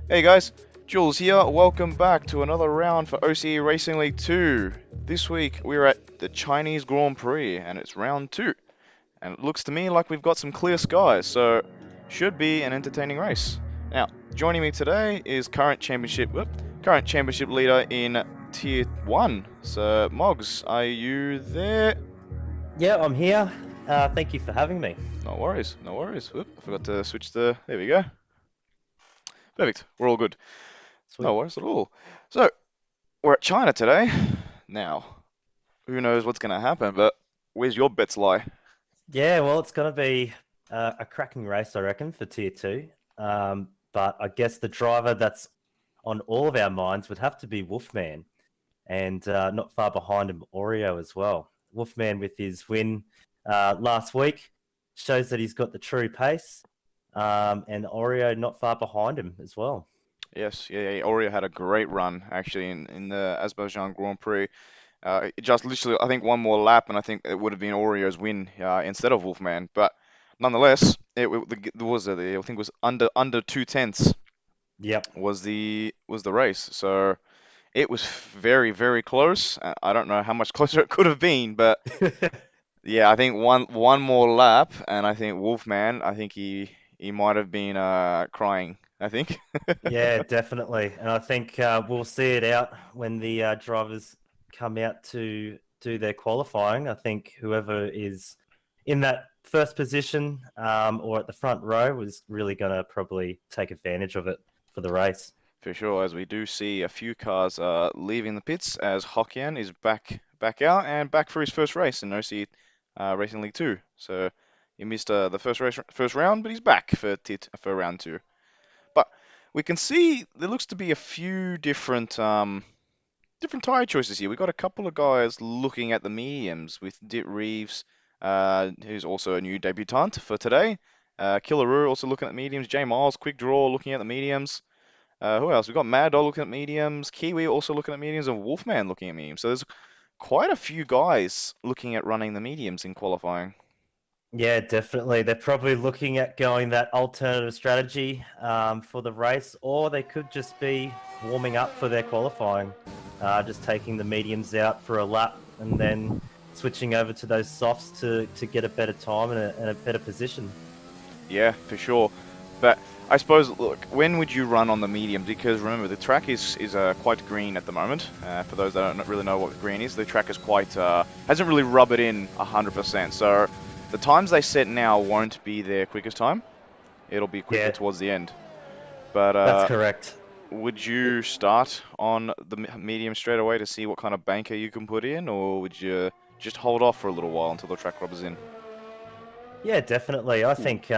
Hey guys, Jules here. Welcome back to another round for OCE Racing League 2. This week we're at the Chinese Grand Prix and it's round 2. And it looks to me like we've got some clear skies, so should be an entertaining race. Now, joining me today is current championship leader in Tier 1. So, Moggs, are you there? Yeah, I'm here. Thank you for having me. No worries, no worries. Whoop, I forgot to switch the... There we go. Perfect, we're all good. No Sweet. worries at all. So, we're at China today. Now, who knows what's going to happen, but where's your bets lie? Yeah, well, it's going to be a cracking race, I reckon, for Tier 2. But I guess the driver that's on all of our minds would have to be Wolfman, and not far behind him, Oreo as well. Wolfman, with his win last week, shows that he's got the true pace, and Oreo not far behind him as well. Yes, yeah, Oreo had a great run actually in the Azerbaijan Grand Prix. It just literally, I think one more lap, and I think it would have been Oreo's win instead of Wolfman. But nonetheless, there was I think it was under 2/10 Yep. was the race. So it was very close. I don't know how much closer it could have been, but yeah, I think one more lap, and I think Wolfman, I think he might have been crying. I think. Yeah, definitely. And I think we'll see it out when the drivers come out to do their qualifying. I think whoever is in that first position or at the front row is really going to probably take advantage of it for the race. For sure, as we do see a few cars leaving the pits as Hokkien is back out and back for his first race in OC Racing League 2. So he missed the first round, but he's back for round 2. But we can see there looks to be a few different tire choices here. We've got a couple of guys looking at the mediums with Dit Reeves, who's also a new debutant for today. Killaroo also looking at mediums. J Miles, Quick Draw looking at the mediums. Who else? We've got Mad Dog looking at mediums, Kiwi also looking at mediums, and Wolfman looking at mediums. So there's quite a few guys looking at running the mediums in qualifying. Yeah, definitely. They're probably looking at going that alternative strategy for the race, or they could just be warming up for their qualifying, just taking the mediums out for a lap and then switching over to those softs to get a better time and a better position. Yeah, for sure. But I suppose, look, when would you run on the mediums? Because remember, the track is quite green at the moment. For those that don't really know what green is, the track is quite hasn't really rubbed in 100%. So the times they set now won't be their quickest time. It'll be quicker Yeah, towards the end. But that's correct. would you start on the medium straight away to see what kind of banker you can put in, or would you just hold off for a little while until the track rubbers in? Yeah, definitely. I think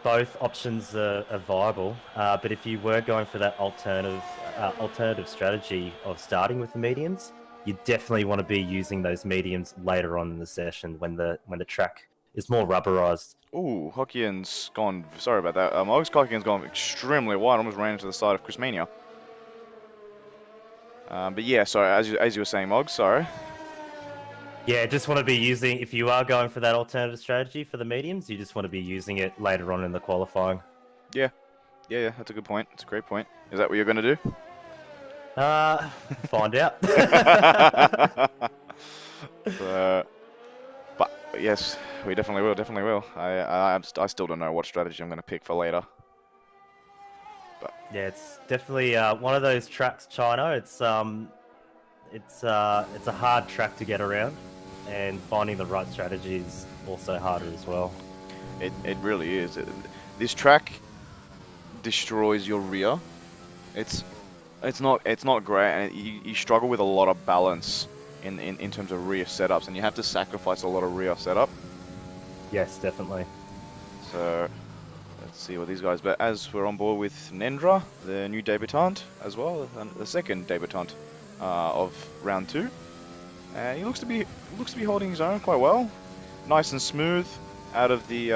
both options are viable. But if you were going for that alternative strategy of starting with the mediums, you definitely want to be using those mediums later on in the session when the track is more rubberized. Ooh, Hokkien gone. Sorry about that. Alex Hockien's gone extremely wide. Almost ran into the side of Chris Mania. But yeah, sorry. As you were saying, Moggs. Sorry. Yeah, just want to be using, if you are going for that alternative strategy for the mediums, you just want to be using it later on in the qualifying. Yeah, yeah. That's a good point. It's a great point. Is that what you're gonna do? Find out. So, but yes, we definitely will. Definitely will. I still don't know what strategy I'm gonna pick for later. But Yeah, it's definitely one of those tracks, China. It's a hard track to get around, and finding the right strategy is also harder as well. it really is. This track destroys your rear. It's it's not great, and you struggle with a lot of balance in terms of rear setups, and you have to sacrifice a lot of rear setup. Yes, definitely. So let's see what these guys. But as we're on board with Nendra, the new debutant as well, and the second debutant of round 2, and he looks to be holding his own quite well, nice and smooth out of the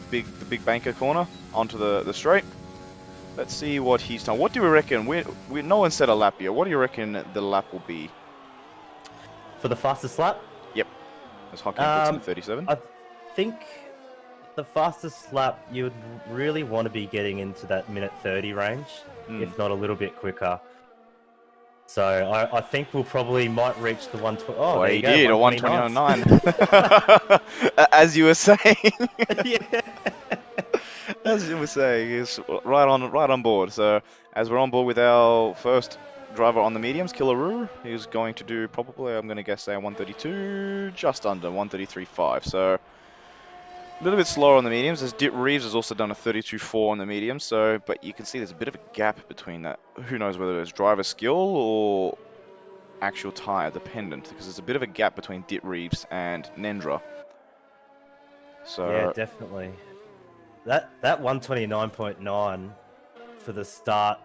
big banker corner onto the straight. Let's see what he's done. What do we reckon? No one said a lap here. What do you reckon the lap will be? For the fastest lap, Yep. As Hocking puts in 37. I think the fastest lap, you would really want to be getting into that minute 30 range, Hmm. if not a little bit quicker. So I think we'll probably might reach the 120. Oh, Well, there you he go, did a 129. 129.9. As you were saying, Yeah. as you were saying, is right on board. So as we're on board with our first driver on the mediums, Killaroo, he's going to do probably, I'm going to guess, say a 132, just under 133.5. So a little bit slower on the mediums, as Dit Reeves has also done a 32.4 on the mediums. So, but you can see there's a bit of a gap between that. Who knows whether it's driver skill or actual tyre dependent, because there's a bit of a gap between Dit Reeves and Nendra. Yeah, So definitely. That 129.9 for the start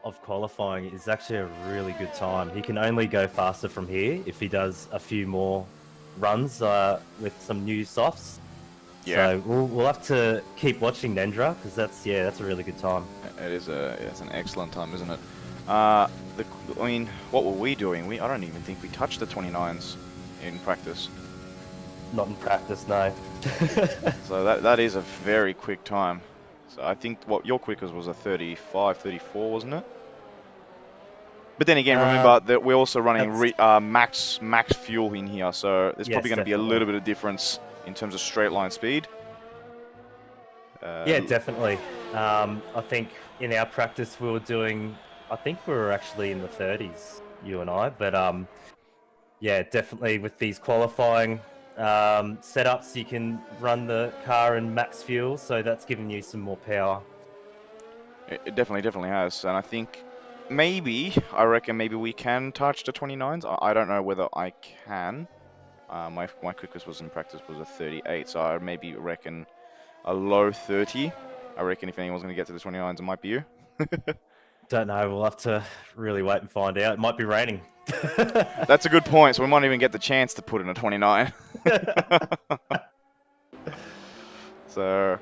of qualifying is actually a really good time. He can only go faster from here if he does a few more runs with some new softs. yeah, So we'll have to keep watching Nendra because that's a really good time. it's an excellent time, isn't it? Uh, the, I mean, what were we doing? I don't even think we touched the 29s in practice. Not in practice, no. So that is a very quick time. So I think what your quickest was a 35, 34, wasn't it? But then again, uh, remember that we're also running that's max fuel in here, so there's probably yes, going to be a definitely. little bit of difference in terms of straight line speed. Yeah, Uh, definitely. I think in our practice we were doing. I think we were actually in the 30s, you and I. But yeah, definitely with these qualifying setups, you can run the car in max fuel, so that's giving you some more power. it definitely has, and I think I reckon maybe we can touch the 29s. I don't know whether I can. My quickest was in practice was a 38, so I maybe reckon a low 30. I reckon if anyone's going to get to the 29s, it might be you. Don't know. We'll have to really wait and find out. It might be raining. That's a good point, so we might even get the chance to put in a 29. So,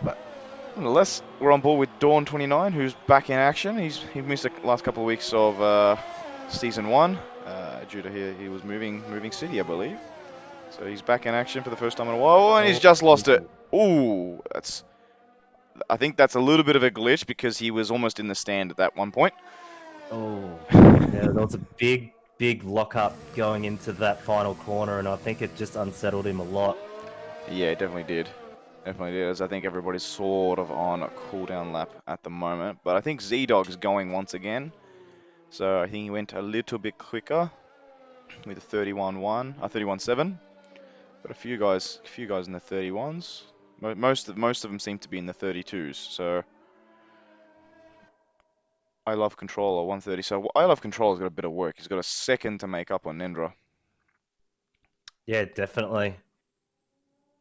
but nonetheless, we're on board with Dawn29, who's back in action. He missed the last couple of weeks of season one due to he was moving city, I believe. So he's back in action for the first time in a while, and he's Oh, just lost it. Ooh, I think that's a little bit of a glitch because he was almost in the stand at that one point. oh, yeah. There was a big lockup going into that final corner, and I think it just unsettled him a lot. Yeah, it definitely did. Definitely did, as I think everybody's sort of on a cooldown lap at the moment. But I think Z-Dog's going once again. So I think he went a little bit quicker with a 31.1, 31.7. But a few guys in the 31s. Most of them seem to be in the 32s. So I Love Controller 130. So I Love Controller's got a bit of work. He's got a second to make up on Nendra. Yeah, definitely.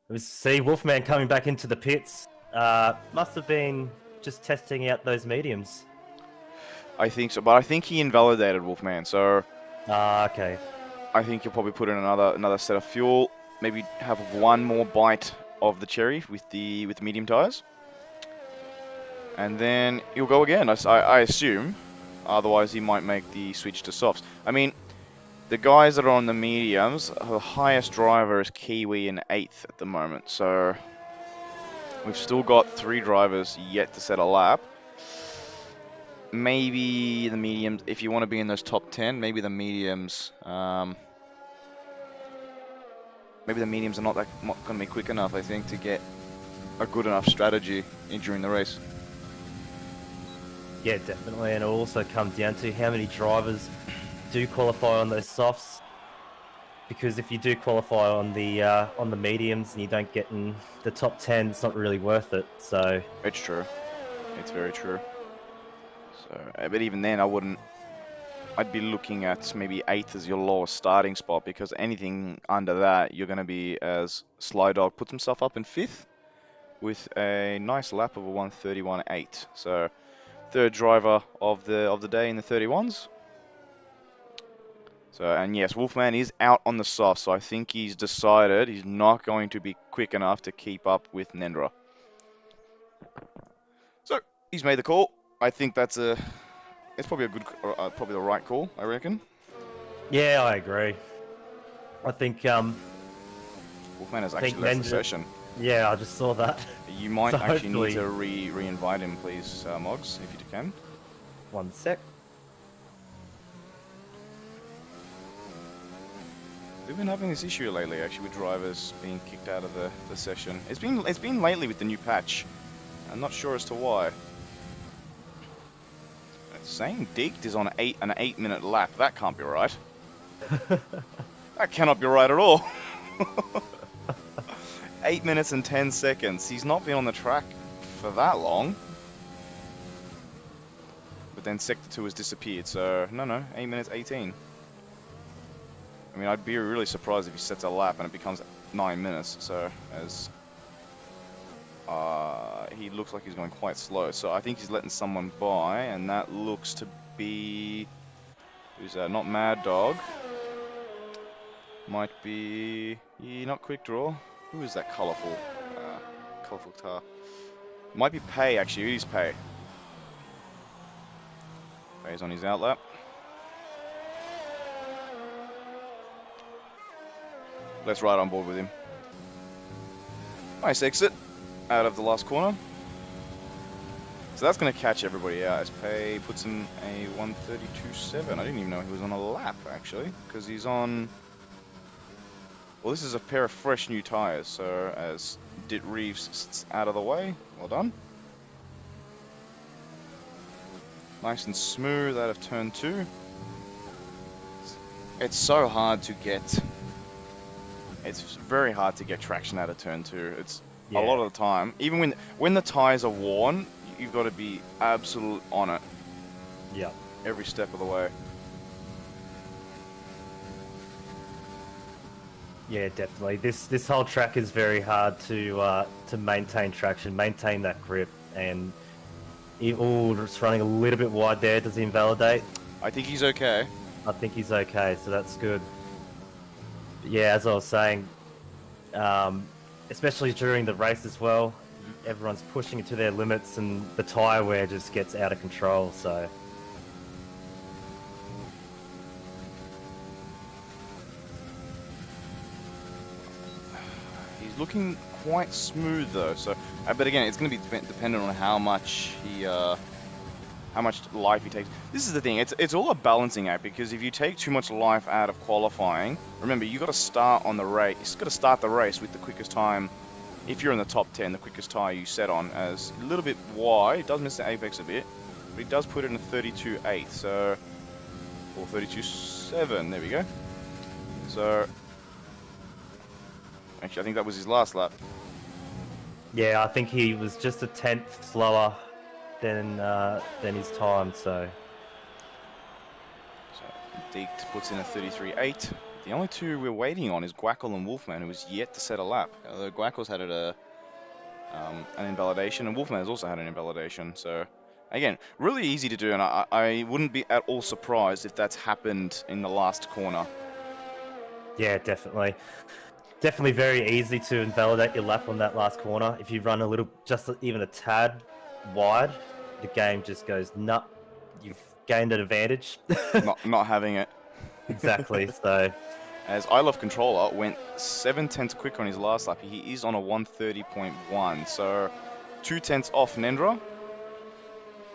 It was see Wolfman coming back into the pits. Must have been just testing out those mediums. I think so, but I think he invalidated Wolfman. So Okay. I think he'll probably put in another set of fuel. Maybe have one more bite of the cherry with the medium tires, and then he'll go again. I assume. Otherwise, he might make the switch to softs. I mean, the guys that are on the mediums, the highest driver is Kiwi in 8th at the moment. So we've still got 3 drivers yet to set a lap. Maybe the mediums, if you want to be in those top 10, maybe the mediums. Maybe the mediums are not going to be quick enough, I think, to get a good enough strategy during the race. Yeah, definitely. And it'll also come down to how many drivers do qualify on those softs. Because if you do qualify on the mediums and you don't get in the top 10, it's not really worth it. So It's true. It's very true. So, but even then, I'd be looking at maybe 8th as your lowest starting spot, because anything under that, you're going to be, as Sly Dog puts himself up in 5th with a nice lap of a 131.8. So, third driver of the day in the 31s. So, and yes, Wolfman is out on the soft, so I think he's decided he's not going to be quick enough to keep up with Nendra. So, he's made the call. I think it's probably probably the right call, I reckon. yeah, I agree. I think Wolfman has I think actually left the Nendra, session. Yeah, I just saw that. You So might actually need hopefully, to re-invite him, please, Mogs, if you can. 1 sec. We've been having this issue lately, actually, with drivers being kicked out of the session. It's been lately with the new patch. I'm not sure as to why. It's saying Deeked is on an 8-minute lap. That can't be right. That cannot be right at all. 8 minutes and 10 seconds. He's not been on the track for that long. But then Sector 2 has disappeared, so no, 8 minutes 18. I mean, I'd be really surprised if he sets a lap and it becomes 9 minutes, so as he looks like he's going quite slow. So I think he's letting someone by, and that looks to be... Who's that? Not Mad Dog. Might be... not Quick Draw. Who is that colourful car? Might be Pay, actually. It is Pay. Pay's on his outlap. Let's ride on board with him. Nice exit out of the last corner. So that's going to catch everybody out as Pay puts in a 132.7. I didn't even know he was on a lap, actually, because he's on... Well, this is a pair of fresh new tyres, so as Dit Reeves sits out of the way, well done. Nice and smooth out of turn 2. It's so hard to get... It's very hard to get traction out of turn 2. It's a lot of the time, even when the tyres are worn, you've got to be absolute on it. Yeah. Every step of the way. Yeah, definitely. This whole track is very hard to maintain traction, maintain that grip, and just running a little bit wide there. Does he invalidate? I think he's okay. I think he's okay, so that's good. But yeah, as I was saying, especially during the race as well, everyone's pushing it to their limits, and the tyre wear just gets out of control. So. He's looking quite smooth though. So, but again, it's going to be dependent on how much life he takes. This is the thing. It's all a balancing act, because if you take too much life out of qualifying, remember you got to start on the race. You got to start the race with the quickest time. If you're in the top 10, the quickest tire you set on as a little bit wide. It does miss the apex a bit, but he does put it in a 32.8. So, or 32.7. There we go. So. Actually, I think that was his last lap. Yeah, I think he was just a tenth slower than his time. So Deeked puts in a 33.8. The only two we're waiting on is Guackle and Wolfman, who is yet to set a lap. Although Guackle's had an invalidation, and Wolfman has also had an invalidation. So, again, really easy to do, and I wouldn't be at all surprised if that's happened in the last corner. Yeah, definitely. Definitely very easy to invalidate your lap on that last corner. If you run a little, just even a tad wide, the game just goes nut. You've gained an advantage. not having it. Exactly. So, as I Love Controller went 7/10 quick on his last lap, he is on a 130.1. So 2/10 off Nendra.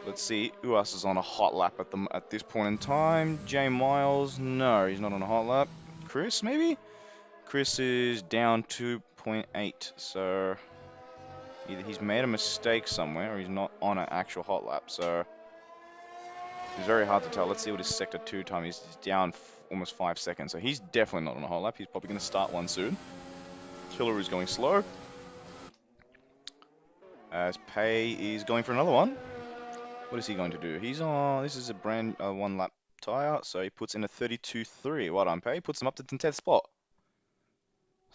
Let's see who else is on a hot lap at this point in time. Jay Miles, no, he's not on a hot lap. Chris, maybe? Chris is down 2.8, so either he's made a mistake somewhere or he's not on an actual hot lap, so it's very hard to tell. Let's see what his Sector 2 time is. He's down almost 5 seconds, so he's definitely not on a hot lap. He's probably going to start one soon. Killer is going slow. As Pay is going for another one. What is he going to do? He's on, this is a brand one lap tire, so he puts in a 32.3. Well done, Pay. Puts him up to the 10th spot.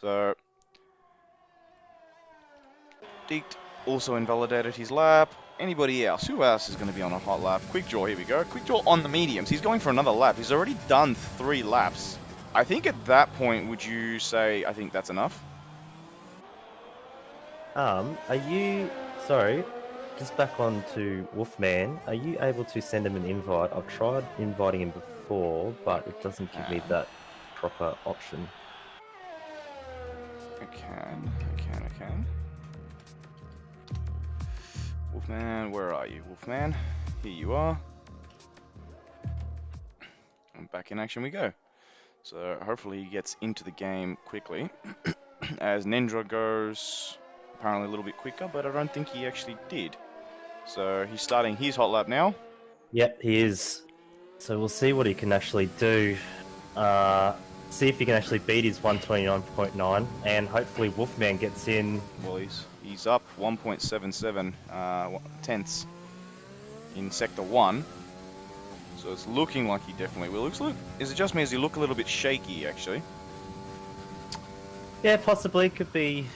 So, Deeked also invalidated his lap. Anybody else? Who else is going to be on a hot lap? Quick Draw, here we go. Quick Draw on the mediums. He's going for another lap. He's already done 3 laps. I think at that point, would you say, I think that's enough? are you, sorry, just back on to Wolfman, are you able to send him an invite? I've tried inviting him before, but it doesn't give me that proper option. I can. Wolfman, where are you, Wolfman? Here you are. And back in action we go. So hopefully he gets into the game quickly. As Nendra goes apparently a little bit quicker, but I don't think he actually did. So he's starting his hot lap now. Yep, he is. So we'll see what he can actually do. See if he can actually beat his 129.9, and hopefully Wolfman gets in. Well, he's up 1.77 tenths in Sector 1. So it's looking like he definitely will. Is it just me? Does he look a little bit shaky, actually? Yeah, possibly. Could be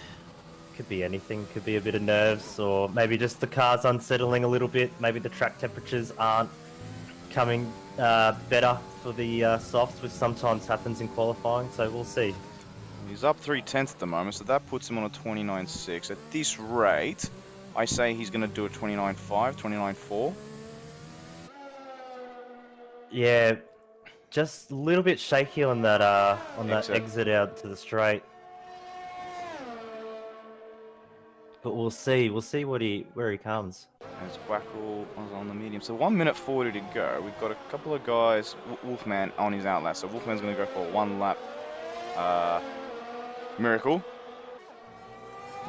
anything. Could be a bit of nerves, or maybe just the car's unsettling a little bit. Maybe the track temperatures aren't coming better for the softs, which sometimes happens in qualifying. So we'll see. He's up 3/10 at the moment, so that puts him on a 29.6. At this rate, I say he's going to do a 29.5, 29.4. Yeah, just a little bit shaky on that exit out to the straight. But we'll see. We'll see where he comes. As Wackle was on the medium. So 1 minute 40 to go. We've got a couple of guys, Wolfman on his outlap. So Wolfman's going to go for a 1 lap miracle.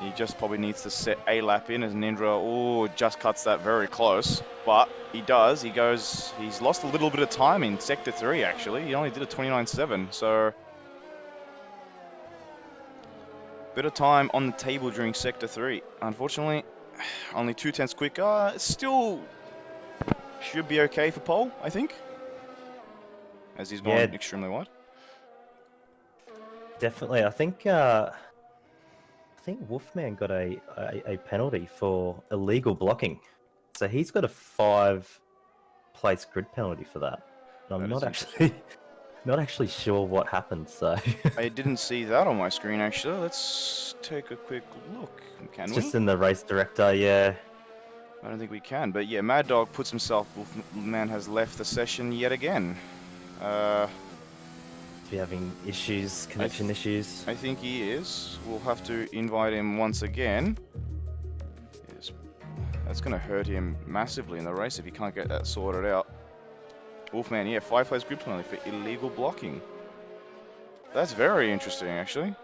He just probably needs to set a lap in as Nendra just cuts that very close. But he does. He's lost a little bit of time in Sector 3 actually. He only did a 29.7. So bit of time on the table during Sector 3. Unfortunately, only 2/10 quicker. Still should be okay for pole, I think. As he's gone extremely wide. Definitely. I think Wolfman got a penalty for illegal blocking. So he's got a 5-place grid penalty for that. And I'm not actually sure what happened, so I didn't see that on my screen actually. Let's take a quick look. Can we? Just in the race director, yeah. I don't think we can, but yeah, Mad Dog puts himself. Wolfman has left the session yet again. Is he having issues, connection issues? I think he is. We'll have to invite him once again. Yes, that's going to hurt him massively in the race if he can't get that sorted out. Wolfman, yeah, 5-place grid penalty for illegal blocking. That's very interesting, actually.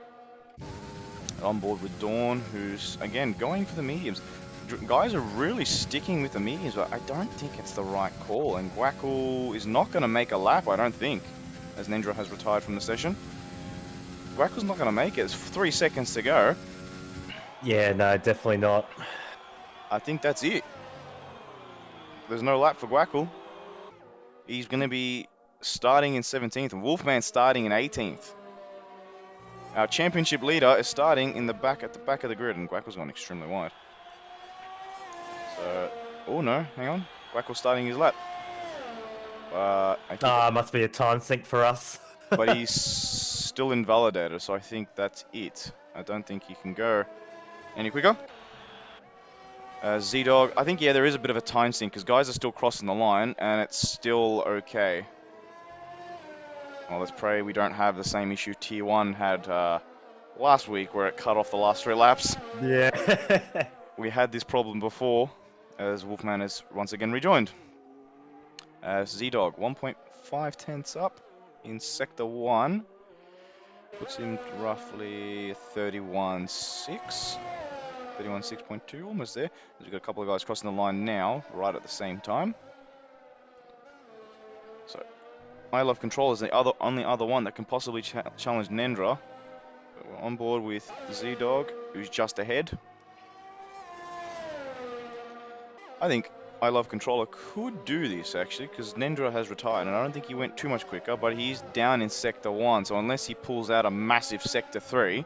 On board with Dawn, who's, again, going for the mediums. Guys are really sticking with the mediums, but I don't think it's the right call. And Guackle is not going to make a lap, I don't think, as Nendra has retired from the session. Guackle's not going to make it. It's 3 seconds to go. Yeah, no, definitely not. I think that's it. There's no lap for Guackle. He's going to be starting in 17th, and Wolfman starting in 18th. Our championship leader is starting in the back at the back of the grid, and Guackle's gone extremely wide. So, oh no, hang on. Guackle's starting his lap. I think Must be a time sink for us. but he's still invalidated, so I think that's it. I don't think he can go any quicker. Z-Dog, I think, yeah, there is a bit of a time sink because guys are still crossing the line and it's still okay. Well, let's pray we don't have the same issue Tier 1 had last week where it cut off the last 3 laps. Yeah. We had this problem before as Wolfman is once again rejoined. Z-Dog, 1.5 tenths up in Sector 1. Puts him roughly 31.6. 31.6.2, almost there. We've got a couple of guys crossing the line now, right at the same time. So, I Love Control is the only other one that can possibly challenge Nendra. But we're on board with Z-Dog, who's just ahead. I think I Love Controller could do this, actually, because Nendra has retired, and I don't think he went too much quicker, but he's down in Sector 1, so unless he pulls out a massive Sector 3,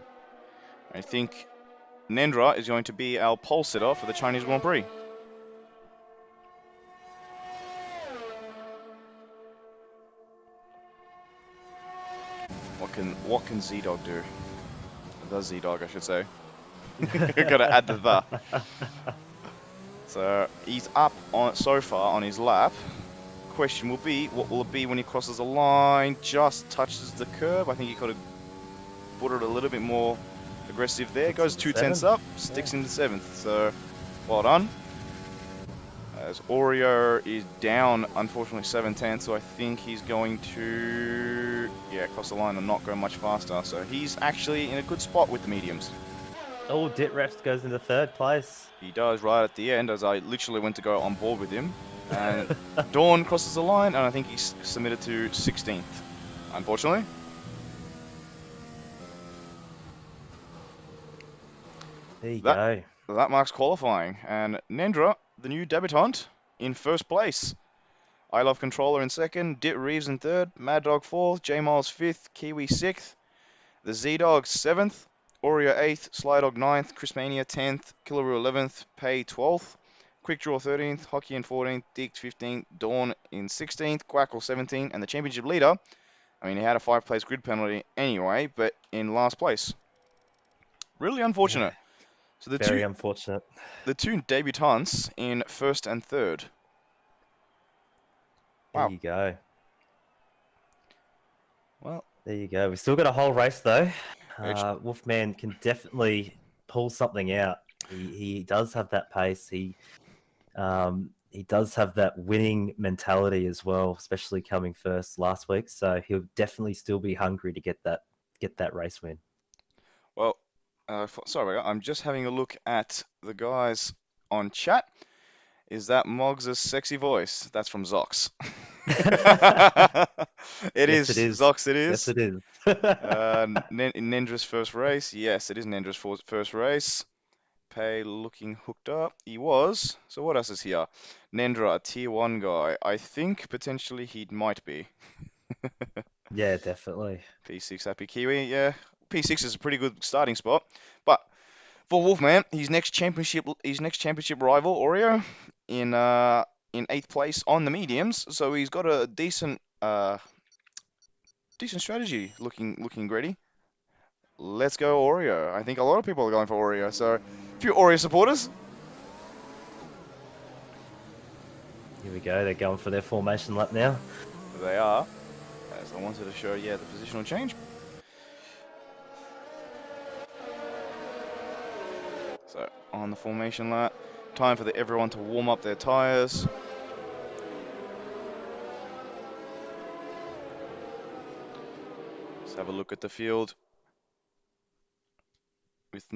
I think Nendra is going to be our pole sitter for the Chinese Grand Prix. What can Z-Dog do? The Z-Dog, I should say. Gotta add the. So he's up on so far on his lap. Question will be, what will it be when he crosses the line? Just touches the curb. I think he could have put it a little bit more Aggressive there, Puts goes him to 2 tenths seven. up, Yeah. sticks into seventh. So well done. As Oreo is down, unfortunately 7 tenths, so I think he's going to, yeah, cross the line and not go much faster. So he's actually in a good spot with the mediums. Oh, Dit Refs goes into third place. He does right at the end, as I literally went to go on board with him. And Dawn crosses the line, and I think he's submitted to 16th, unfortunately. There you That go. that marks qualifying, and Nendra, the new debutant, in first place. I Love Controller in second, Dit Reeves in third, Mad Dog fourth, J Miles fifth, Kiwi sixth, the Z Dog seventh, Oreo eighth, Sly Dog ninth, Chris Mania 10th, Killaroo 11th, Pay 12th, Quick Draw 13th, Hockey in 14th, Dick 15th, Dawn in 16th, Quackle 17th, and the championship leader. I mean, he had a 5 place grid penalty anyway, but in last place. Really Yeah, unfortunate. So very unfortunate. the two debutants in first and third. There Wow. you go. Well, There you go. We've still got a whole race though. it's, Wolfman can definitely pull something out. He does have that pace. He does have that winning mentality as well, especially coming first last week. So he'll definitely still be hungry to get that race win. well, sorry, I'm just having a look at the guys on chat. Is that Moggs' sexy voice? That's from Zox. It Yes, it is. is. Zox, it Yes, is. it is. Nendra's first race. Yes, it is Nendra's first race. Pay looking hooked up. He was. So what else is here? Nendra, a tier 1 guy. I think potentially he might be. Yeah, definitely. P6 Happy Kiwi, yeah. P6 is a pretty good starting spot. But for Wolfman, his next championship rival, Oreo, in eighth place on the mediums. So he's got a decent strategy looking ready. Let's go Oreo. I think a lot of people are going for Oreo. So a few Oreo supporters. Here we go. They're going for their formation lap now. They are. As I wanted to show, yeah, the positional change. So on the formation lap, time for everyone to warm up their tires. Let's have a look at the field with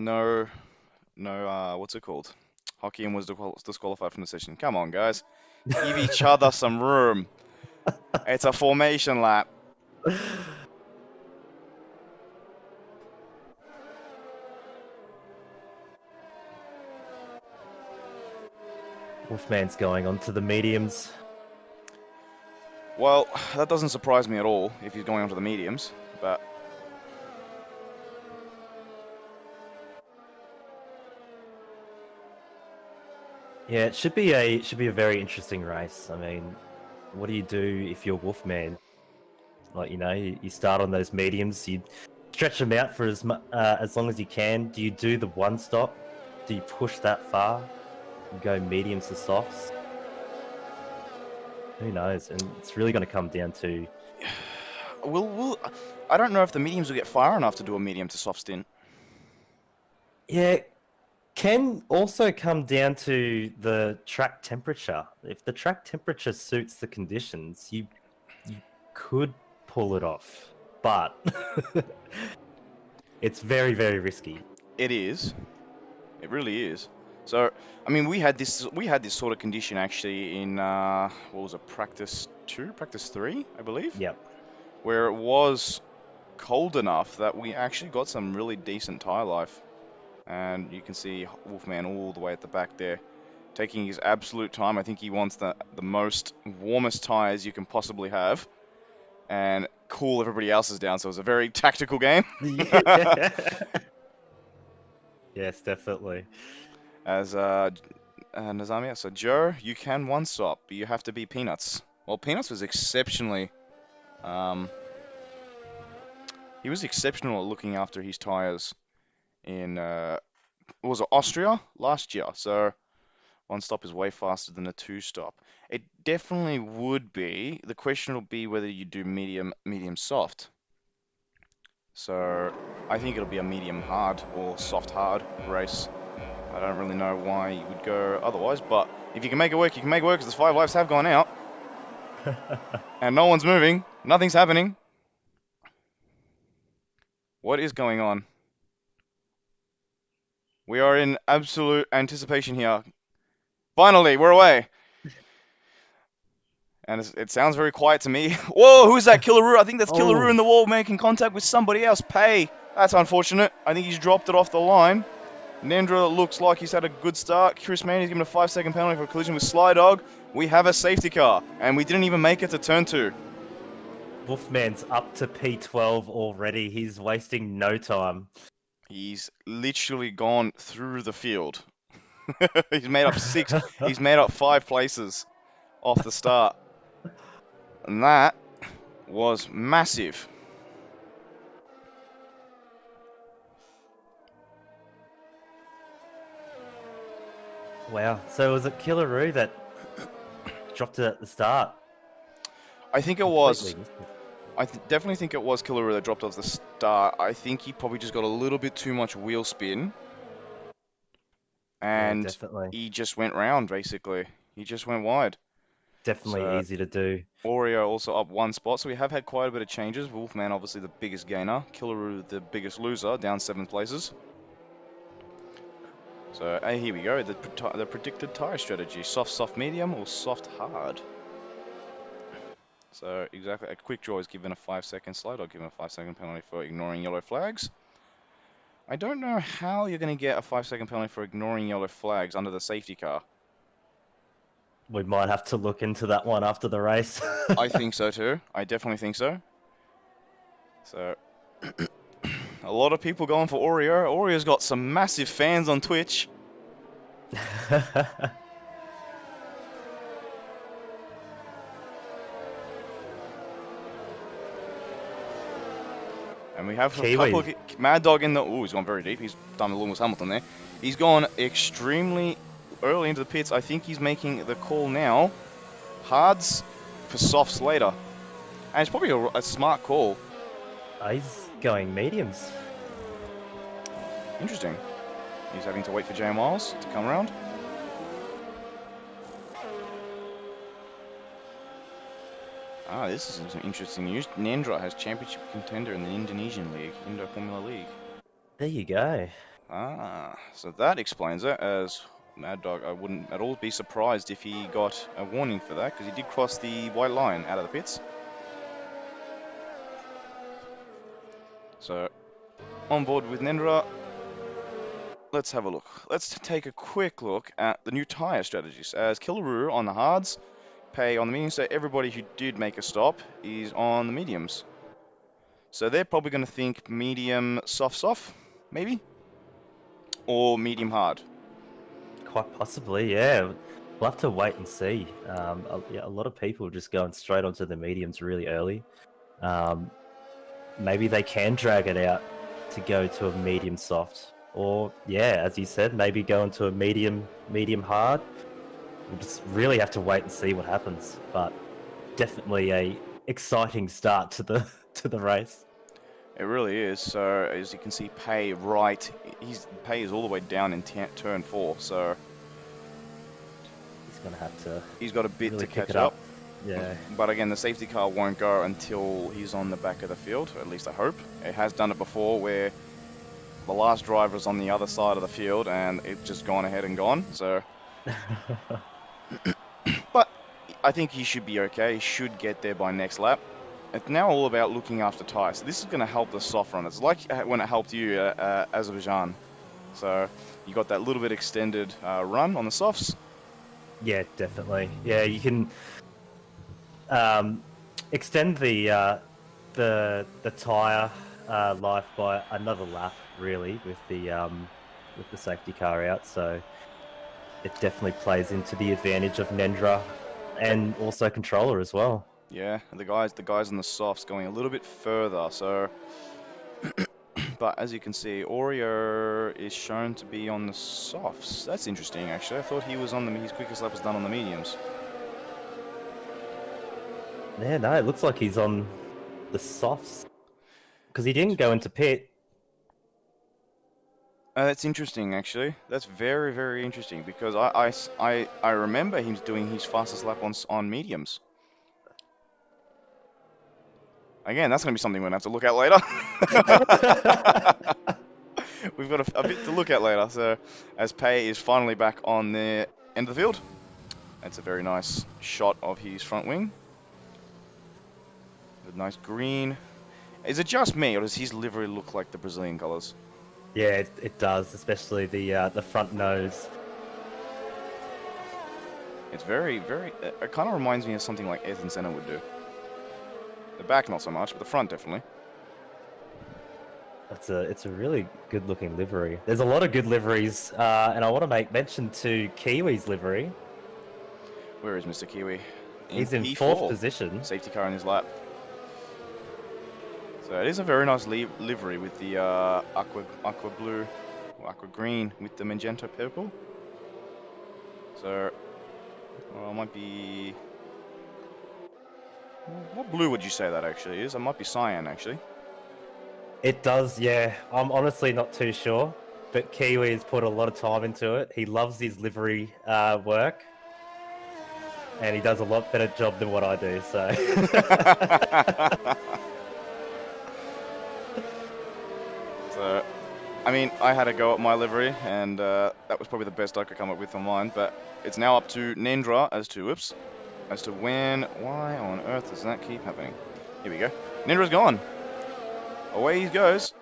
what's it called? Hokkien was disqualified from the session. Come on, guys. Give each other some room. It's a formation lap. Wolfman's going on to the mediums. Well, that doesn't surprise me at all if he's going onto the mediums, but Yeah, it should be a very interesting race. I mean, what do you do if you're Wolfman? Like, you start on those mediums, you stretch them out for as long as you can. Do you do the one stop? Do you push that far? You go mediums to softs? Who knows? And it's really going to come down to we'll I don't know if the mediums will get far enough to do a medium to soft stint. yeah. Can also come down to the track temperature. If the track temperature suits the conditions, you could pull it off, but it's very, very risky. It is. It really is. So, I mean, we had this sort of condition actually in what was it, practice 2, practice 3, I believe, Yep. where it was cold enough that we actually got some really decent tire life. And you can see Wolfman all the way at the back there, taking his absolute time. I think he wants the most warmest tires you can possibly have, and cool everybody else's down. So it was a very tactical game. Yeah. Yes, definitely. As Nazamiya, so Joe, you can one stop, but you have to be Peanuts. Well, Peanuts was exceptionally, um, he was exceptional at looking after his tires in, was it Austria last year? So one stop is way faster than a two stop. It definitely would be. The question will be whether you do medium soft. So I think it'll be a medium hard or soft hard race. I don't really know why you would go otherwise, but if you can make it work, you can make it work, because the 5 laps have gone out and no one's moving. Nothing's happening. What is going on? We are in absolute anticipation here. Finally, we're away. And it sounds very quiet to me. Whoa, who's that? Killaroo? I think that's Killaroo Oh, in the wall making contact with somebody else. Pay. That's unfortunate. I think he's dropped it off the line. Nendra looks like he's had a good start. Chris Mann is given a 5-second penalty for a collision with Sly Dog. We have a safety car, and we didn't even make it to turn 2. Wolfman's up to P12 already. He's wasting no time. He's literally gone through the field. He's made up 6. He's made up 5 places off the start. And that was massive. Wow. So was it Killaroo that dropped it at the start? I think it Completely was. missed it. I definitely think it was Killaroo that dropped off the start. I think he probably just got a little bit too much wheel spin, Yeah, and definitely. he just went round, basically. He just went wide. Definitely So easy to do. Oreo also up 1 spot, so we have had quite a bit of changes. Wolfman obviously the biggest gainer, Killaroo the biggest loser, down 7 places. So here we go, the predicted tyre strategy: soft, soft, medium, or soft, hard. So exactly, a quick draw is given a 5-second slide. I'll give him a 5-second penalty for ignoring yellow flags. I don't know how you're going to get a 5-second penalty for ignoring yellow flags under the safety car. We might have to look into that one after the race. I think so too. I definitely think so. So, a lot of people going for Oreo. Oreo's got some massive fans on Twitch. And we have a Kiwi. couple of Mad Dog in the... Ooh, he's gone very deep. He's done a Lewis Hamilton there. He's gone extremely early into the pits. I think he's making the call now. Hards for softs later. And it's probably a smart call. He's going mediums. Interesting. He's having to wait for Jay Miles to come around. Ah, this is some interesting news. Nendra has championship contender in the Indonesian League, Indo Formula League. There you go. Ah, so that explains it. As Mad Dog, I wouldn't at all be surprised if he got a warning for that, because he did cross the white line out of the pits. So, on board with Nendra. Let's have a look. Let's take a quick look at the new tyre strategies. As Killaroo on the hards, Pay on the mediums, so everybody who did make a stop is on the mediums. So they're probably going to think medium soft, maybe? Or medium hard. Quite possibly, yeah. We'll have to wait and see. Yeah, a lot of people just going straight onto the mediums really early. Maybe they can drag it out to go to a medium soft. Or, yeah, as you said, maybe go into a medium hard. We'll just really have to wait and see what happens. But definitely a exciting start to the to the race. It really is. So as you can see, Pay right, Pay is all the way down in turn 4. So He's going to have to he's got a bit really to pick catch it up. Yeah. But again, the safety car won't go until he's on the back of the field, or at least I hope. It has done it before where the last driver is on the other side of the field and it's just gone ahead and gone. So, but I think he should be okay. He should get there by next lap. It's now all about looking after tyres. So this is going to help the soft run. It's like when it helped you Azerbaijan. So you got that little bit extended run on the softs. Yeah, definitely. Yeah, you can extend the tire life by another lap, really, with the safety car out. So it definitely plays into the advantage of Nendra and also controller as well. Yeah, the guys on the softs going a little bit further. So, but as you can see, Oreo is shown to be on the softs. That's interesting, actually. I thought he was on his quickest lap was done on the mediums. Yeah, no, it looks like he's on the softs. because he didn't go into pit. That's interesting, actually. That's very, very interesting because I remember him doing his fastest lap on mediums. Again, that's going to be something we're going to have to look at later. We've got a bit to look at later. So, as Pei is finally back on the end of the field, that's a very nice shot of his front wing. With nice green. Is it just me, or does his livery look like the Brazilian colours? Yeah, it does, especially the front nose. It's very, very. It kind of reminds me of something like Ayrton Senna would do. The back, not so much, but the front definitely. It's a really good looking livery. There's a lot of good liveries, and I want to make mention to Kiwi's livery. Where is Mr. Kiwi? He's in fourth P4. position. Safety car in his lap. So it is a very nice livery with the aqua blue, or aqua green with the magenta purple. So, well, it might be. What blue would you say that actually is? It might be cyan actually. It does, yeah. I'm honestly not too sure, but Kiwi's put a lot of time into it. He loves his livery work, and he does a lot better job than what I do. So, So, I mean, I had a go at my livery, and that was probably the best I could come up with on mine. But it's now up to Nendra as to why on earth does that keep happening? Here we go. Nendra's gone. Away he goes.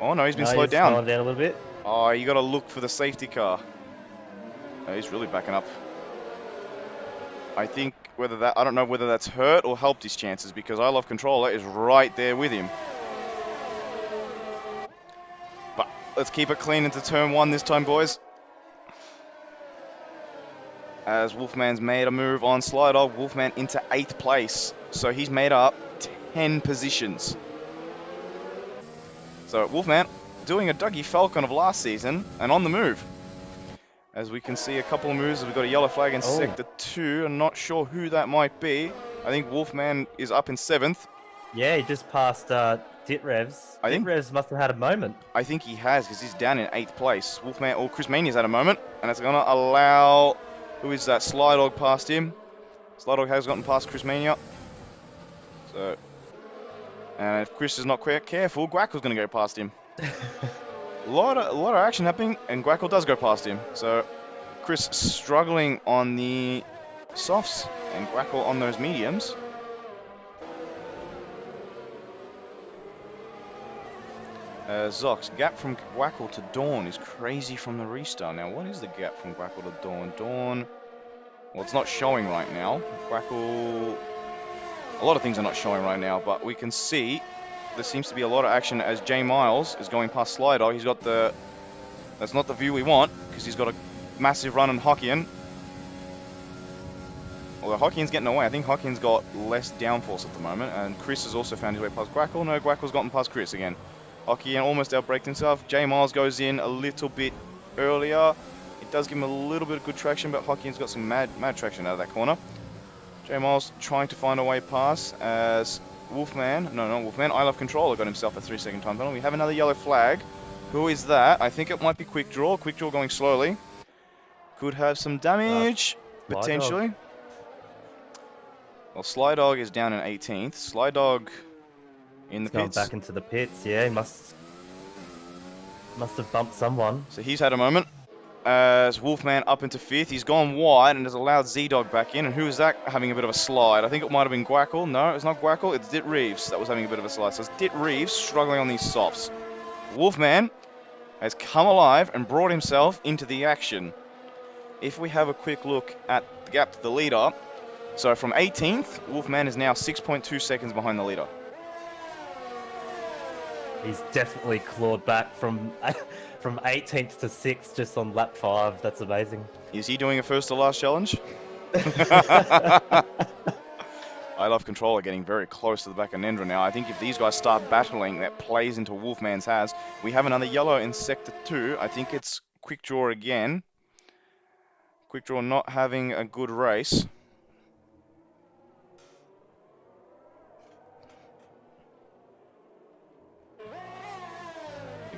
Oh no, he's been no, slowed he's down. slowing down a little bit. Oh, you got to look for the safety car. Oh, he's really backing up. I think I don't know whether that's hurt or helped his chances because I Love Controller is right there with him. But let's keep it clean into turn one this time, boys. As Wolfman's made a move on Slider, Wolfman into 8th place. So he's made up 10 positions. So Wolfman doing a Dougie Falcon of last season and on the move. As we can see a couple of moves, we've got a yellow flag in Sector 2. I'm not sure who that might be. I think Wolfman is up in 7th. Yeah, he just passed Ditrevs. Ditrevs must have had a moment. I think he has because he's down in 8th place. Wolfman or Chris Mania's had a moment, and it's going to allow. Who is that? Slydog past him. Slydog has gotten past Chris Mania. So, and if Chris is not quite careful, Guackle's going to go past him. a lot of action happening, and Guackle does go past him. So, Chris struggling on the softs, and Guackle on those mediums. Zox, gap from Guackle to Dawn is crazy from the restart. Now, what is the gap from Guackle to Dawn? Dawn, well, it's not showing right now. Guackle, a lot of things are not showing right now, but we can see there seems to be a lot of action as J Miles is going past Slider. He's got that's not the view we want, because he's got a massive run on Hokkien. Although Hockien's getting away, I think Hockien's got less downforce at the moment, and Chris has also found his way past Guackle. No, Guackle's gotten past Chris again. Hokkien almost outbraked himself. J Miles goes in a little bit earlier. It does give him a little bit of good traction, but Hockien's got some mad traction out of that corner. J Miles trying to find a way past as Wolfman, no, not Wolfman, I Love Controller got himself a 3-second time tunnel. We have another yellow flag. Who is that? I think it might be Quick Draw. Quick Draw going slowly. Could have some damage, potentially. Well, Slydog is down in 18th. Slydog in the pits. Going back into the pits, yeah, he must have bumped someone. So he's had a moment. As Wolfman up into 5th, he's gone wide and has allowed Z-Dog back in. And who is that having a bit of a slide? I think it might have been Guackle. No, it's not Guackle. It's Dit Reeves that was having a bit of a slide. So it's Dit Reeves struggling on these softs. Wolfman has come alive and brought himself into the action. If we have a quick look at the gap to the leader, so from 18th, Wolfman is now 6.2 seconds behind the leader. He's definitely clawed back from 18th to 6th just on lap 5. That's amazing. Is he doing a first to last challenge? I Love Controller getting very close to the back of Nendra now. I think if these guys start battling, that plays into Wolfman's hands. We have another yellow in Sector 2. I think it's Quick Draw again. Quick Draw not having a good race.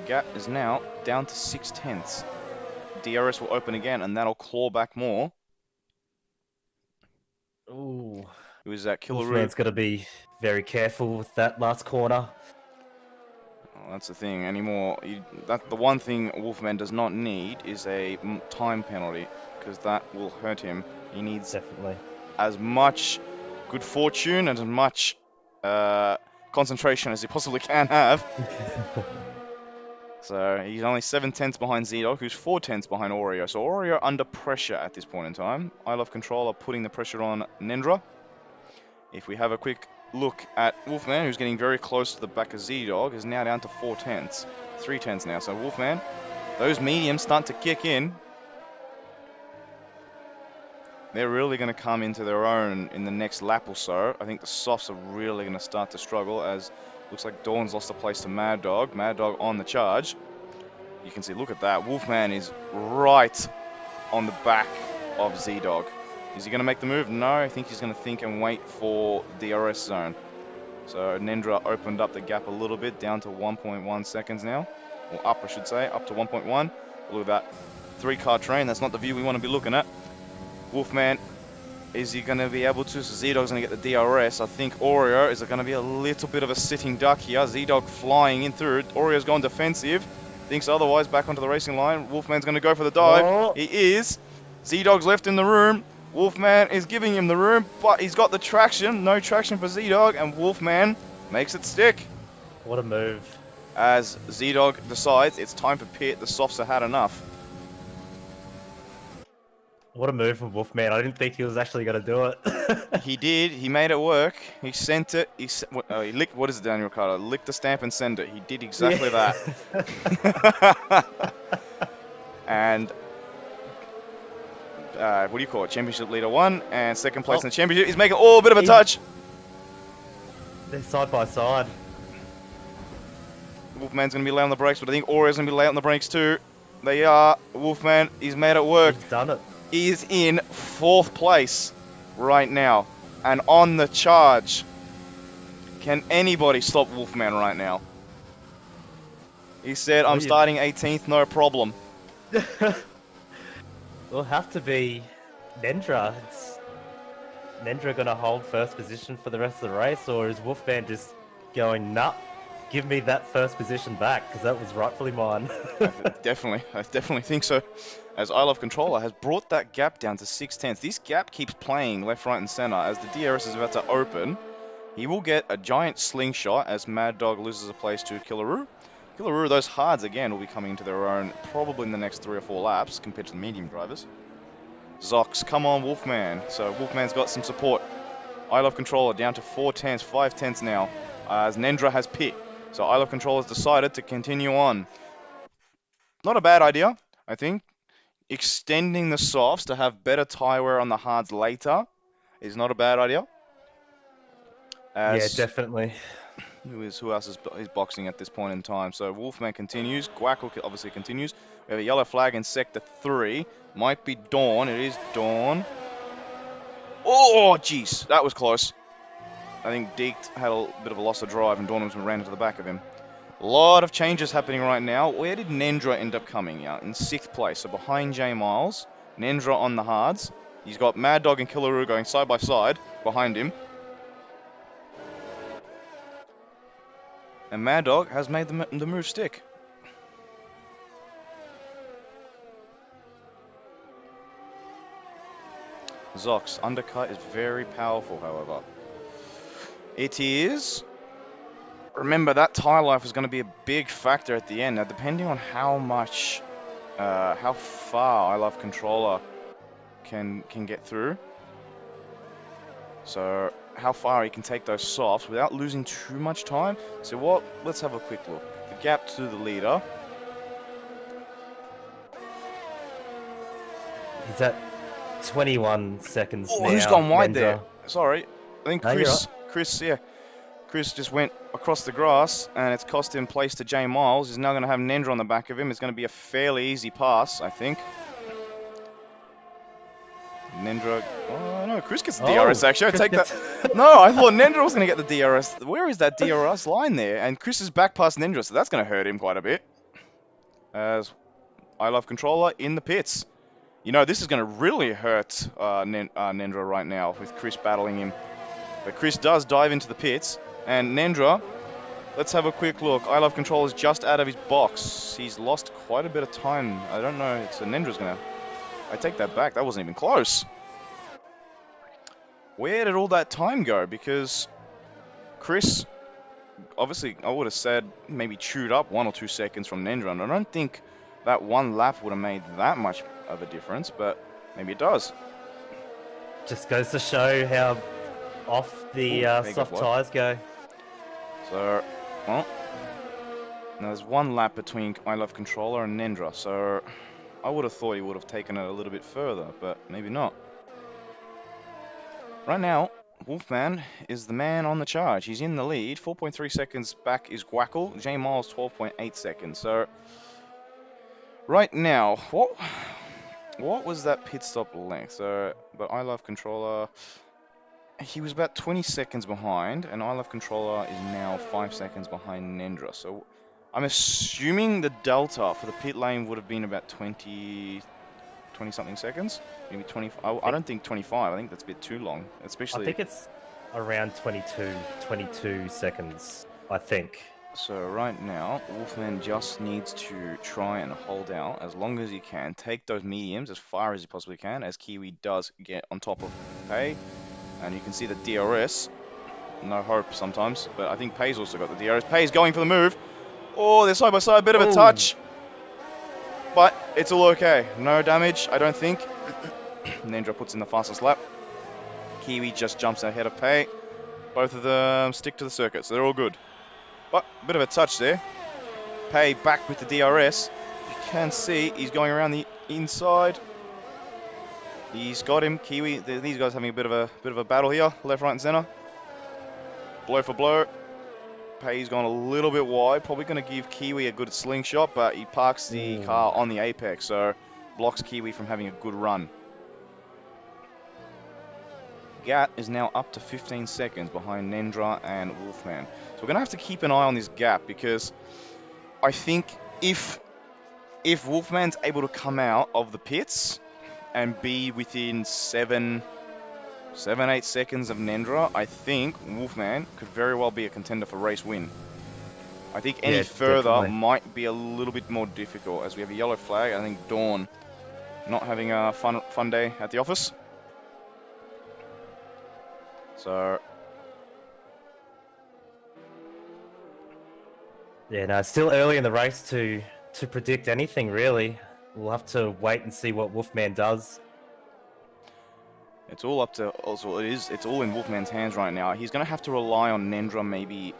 gap is now down to 6/10. DRS will open again, and that'll claw back more. Ooh. It was that Killaroo. Wolfman's got to be very careful with that last corner. Well, that's the thing. Anymore, the one thing Wolfman does not need is a time penalty, because that will hurt him. He needs Definitely. as much good fortune and as much concentration as he possibly can have. So he's only 7/10 behind Z-Dog, who's 4/10 behind Oreo. So Oreo under pressure at this point in time. I Love Control are putting the pressure on Nendra. If we have a quick look at Wolfman, who's getting very close to the back of Z-Dog, is now down to 4/10. 3/10 now. So Wolfman, those mediums start to kick in. They're really going to come into their own in the next lap or so. I think the softs are really going to start to struggle, as looks like Dawn's lost a place to Mad Dog. Mad Dog on the charge. You can see, look at that. Wolfman is right on the back of Z-Dog. Is he going to make the move? No, I think he's going to think and wait for the DRS zone. So Nendra opened up the gap a little bit, down to 1.1 seconds now. Or up, I should say, up to 1.1. Look at that 3-car train. That's not the view we want to be looking at. Wolfman, is he going to be able to? So Z-Dog's going to get the DRS. I think Oreo is going to be a little bit of a sitting duck here. Z-Dog flying in through. Oreo's gone defensive. Thinks otherwise, back onto the racing line. Wolfman's going to go for the dive. Oh. He is. Z-Dog's left in the room. Wolfman is giving him the room, but he's got the traction. No traction for Z-Dog, and Wolfman makes it stick. What a move. As Z-Dog decides it's time for pit. The softs have had enough. What a move from Wolfman. I didn't think he was actually going to do it. He did. He made it work. He sent it. He licked. What is it, Daniel Carter? Lick the stamp and send it. He did exactly that. And what do you call it? Championship leader 1 and second place in the championship. He's making a bit of a touch. They're side by side. Wolfman's going to be late on the brakes, but I think Oreo's going to be late on the brakes too. They are. Wolfman, he's made it work. He's done it. He is in 4th place right now and on the charge. Can anybody stop Wolfman right now? He said, I'm starting 18th, no problem. It'll have to be Nendra. Is Nendra going to hold first position for the rest of the race, or is Wolfman just going, nah, give me that first position back, because that was rightfully mine. I definitely think so. As I Love Controller has brought that gap down to 6/10. This gap keeps playing left, right, and center. As the DRS is about to open, he will get a giant slingshot as Mad Dog loses a place to Killaroo. Killaroo, those hards again will be coming into their own probably in the next 3 or 4 laps compared to the medium drivers. Zox, come on, Wolfman. So Wolfman's got some support. I Love Controller down to 4/10, 5/10 now, as Nendra has pit. So I Love Controller has decided to continue on. Not a bad idea, I think. Extending the softs to have better tyre wear on the hards later is not a bad idea. Yeah, definitely. Who else is boxing at this point in time? So Wolfman continues. Guackle obviously continues. We have a yellow flag in sector 3. Might be Dawn. It is Dawn. Oh, jeez. That was close. I think Deekt had a bit of a loss of drive and Dawn ran into the back of him. A lot of changes happening right now. Where did Nendra end up coming out? In 6th place. So behind J Miles. Nendra on the hards. He's got Mad Dog and Killaroo going side by side behind him. And Mad Dog has made the move stick. Zox, undercut is very powerful, however. It is. Remember, that tyre life is going to be a big factor at the end. Now, depending on how far I Love Controller can get through. So, how far he can take those softs without losing too much time. So what? Let's have a quick look. The gap to the leader. He's at 21 seconds now. Who's gone wide Nendra. there? Sorry. I think No, you're right. Chris just went across the grass, and it's cost him place to J Miles. He's now going to have Nendra on the back of him. It's going to be a fairly easy pass, I think. Nendra. Oh, no, Chris gets the DRS, actually. I take that. No, I thought Nendra was going to get the DRS. Where is that DRS line there? And Chris is back past Nendra, so that's going to hurt him quite a bit. as I Love Controller in the pits. You know, this is going to really hurt Nendra right now with Chris battling him. But Chris does dive into the pits, and Nendra, let's have a quick look. I Love Controller is just out of his box. He's lost quite a bit of time. I don't know, so Nendra's going to... I take that back, that wasn't even close. Where did all that time go? Because Chris, obviously, I would have said maybe chewed up 1 or 2 seconds from Nendra, and I don't think that one lap would have made that much of a difference, but maybe it does. Just goes to show how off the soft tyres go. So, well, now there's 1 lap between I Love Controller and Nendra, so I would have thought he would have taken it a little bit further, but maybe not. Right now, Wolfman is the man on the charge. He's in the lead. 4.3 seconds back is Gwackle. J Miles 12.8 seconds. So right now, what was that pit stop length? So, but I Love Controller, he was about 20 seconds behind, and I Love Controller is now 5 seconds behind Nendra. So I'm assuming the delta for the pit lane would have been about 20 something seconds, maybe 20. I don't think 25. I think that's a bit too long, especially. I think it's around 22 seconds, I think. So right now, Wolfman just needs to try and hold out as long as he can, take those mediums as far as he possibly can, as Kiwi does get on top of Pei, and you can see the DRS. No hope sometimes, but I think Pei's also got the DRS. Pei's going for the move. Oh, they're side by side, a bit of a touch. But it's all okay. No damage, I don't think. Nendra puts in the fastest lap. Kiwi just jumps ahead of Pei. Both of them stick to the circuit, so they're all good. But a bit of a touch there. Pei back with the DRS. You can see he's going around the inside. He's got him. Kiwi, these guys having a bit of a battle here, left, right, and center. Blow for blow. Pei's gone a little bit wide, probably going to give Kiwi a good slingshot, but he parks the car on the apex, so blocks Kiwi from having a good run. Gat is now up to 15 seconds behind Nendra and Wolfman. So we're going to have to keep an eye on this gap, because I think if Wolfman's able to come out of the pits and be within 7, 8 seconds of Nendra, I think Wolfman could very well be a contender for race win. I think any further definitely might be a little bit more difficult, as we have a yellow flag. I think Dawn not having a fun day at the office. So yeah, no, it's still early in the race to predict anything really. We'll have to wait and see what Wolfman does. It's all up to, also it's all in Wolfman's hands right now. He's going to have to rely on Nendra maybe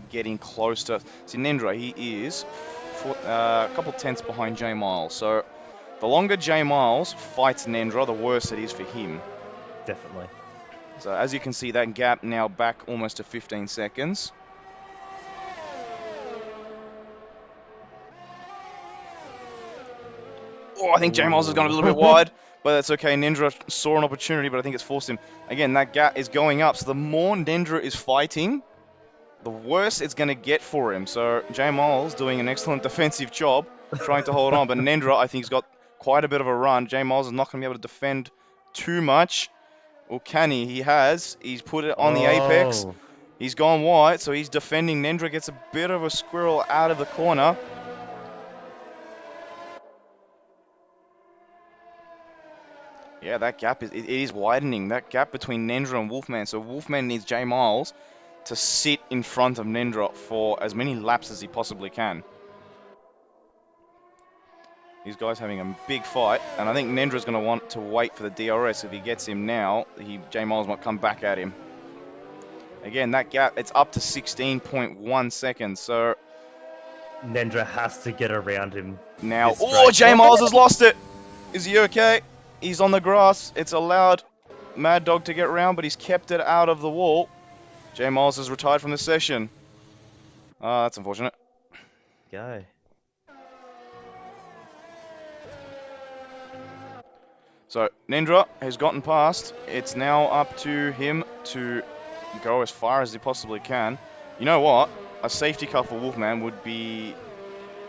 getting close to... See, Nendra, he is a couple tenths behind J Miles. So the longer J Miles fights Nendra, the worse it is for him. Definitely. So as you can see, that gap now back almost to 15 seconds. Oh, I think J Miles has gone a little bit wide. But that's okay. Nendra saw an opportunity, but I think it's forced him. Again, that gap is going up. So the more Nendra is fighting, the worse it's going to get for him. So J Miles doing an excellent defensive job, trying to hold on. But Nendra, I think, has got quite a bit of a run. J Miles is not going to be able to defend too much. Or can he? He has. He's put it on the apex. He's gone wide, so he's defending. Nendra gets a bit of a squirrel out of the corner. Yeah, that gap it is widening. That gap between Nendra and Wolfman. So Wolfman needs J Miles to sit in front of Nendra for as many laps as he possibly can. These guys having a big fight, and I think Nendra's going to want to wait for the DRS. If he gets him now, J Miles might come back at him. Again, that gap, it's up to 16.1 seconds. So Nendra has to get around him now. Oh, J Miles has lost it. Is he okay? He's on the grass. It's allowed Mad Dog to get around, but he's kept it out of the wall. J Miles has retired from the session. That's unfortunate. Go. So Nendra has gotten past. It's now up to him to go as far as he possibly can. You know what? A safety car for Wolfman would be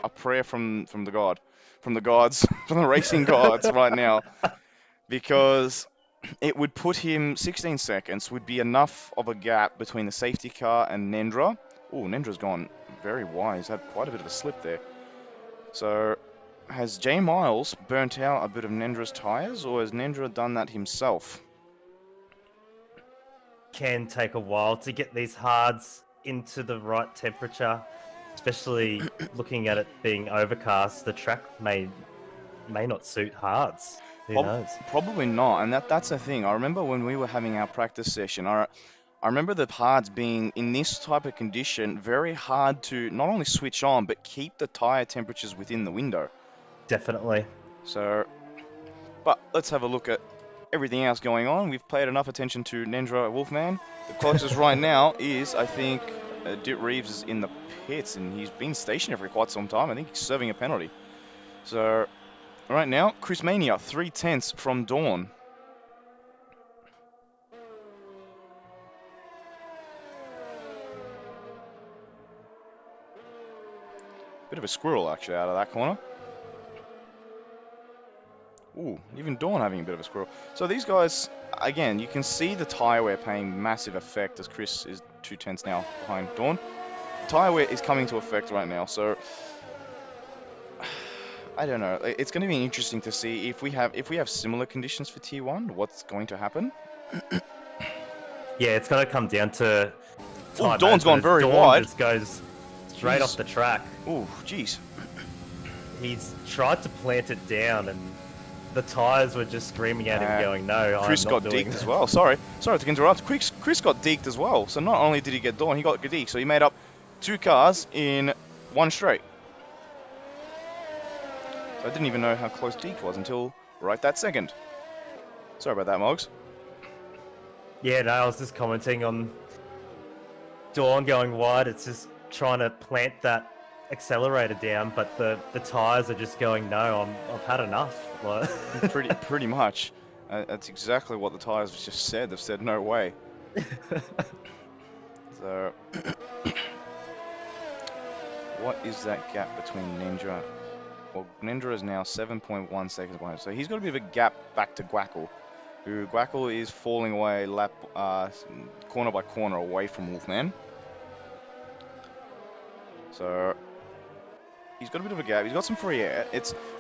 a prayer from the God, from the gods, from the racing gods right now, because it would put him 16 seconds, would be enough of a gap between the safety car and Nendra. Oh, Nendra's gone very wide. He's had quite a bit of a slip there. So, has J Miles burnt out a bit of Nendra's tyres, or has Nendra done that himself? Can take a while to get these hards into the right temperature, especially looking at it being overcast. The track may not suit hards. Who knows? Probably not, and that's the thing. I remember when we were having our practice session, I remember the hards being, in this type of condition, very hard to not only switch on, but keep the tyre temperatures within the window. Definitely. So, but let's have a look at everything else going on. We've paid enough attention to Nendra Wolfman. The closest right now is, I think, Dit Reeves is in the pits, and he's been stationary for quite some time. I think he's serving a penalty. So, right now, Chris Mania, 3/10 from Dawn. Bit of a squirrel, actually, out of that corner. Ooh, even Dawn having a bit of a squirrel. So these guys, again, you can see the tyre wear paying massive effect as Chris is 2/10 now behind Dawn. Tyre wear is coming to effect right now, so I don't know. It's going to be interesting to see if we have similar conditions for T1, what's going to happen. Yeah, it's going to come down to time. Ooh, Dawn's gone very wide. Just goes straight off the track. Ooh, jeez. He's tried to plant it down, and the tyres were just screaming at him, going, "No, Chris I'm not got doing deked that." as well. Sorry to interrupt. Chris got deked as well. So not only did he get Dawn, he got deked. So he made up 2 cars in 1 straight. So I didn't even know how close deked was until right that second. Sorry about that, Moggs. Yeah, no, I was just commenting on Dawn going wide. It's just trying to plant that accelerator down, but the tyres are just going, "No, I've had enough." Pretty much. That's exactly what the tyres just said. They've said, "No way." So, what is that gap between Nendra? Well, Nendra is now 7.1 seconds behind. So he's got a bit of a gap back to Gwackle, who Gwackle is falling away corner by corner away from Wolfman. So he's got a bit of a gap. He's got some free air.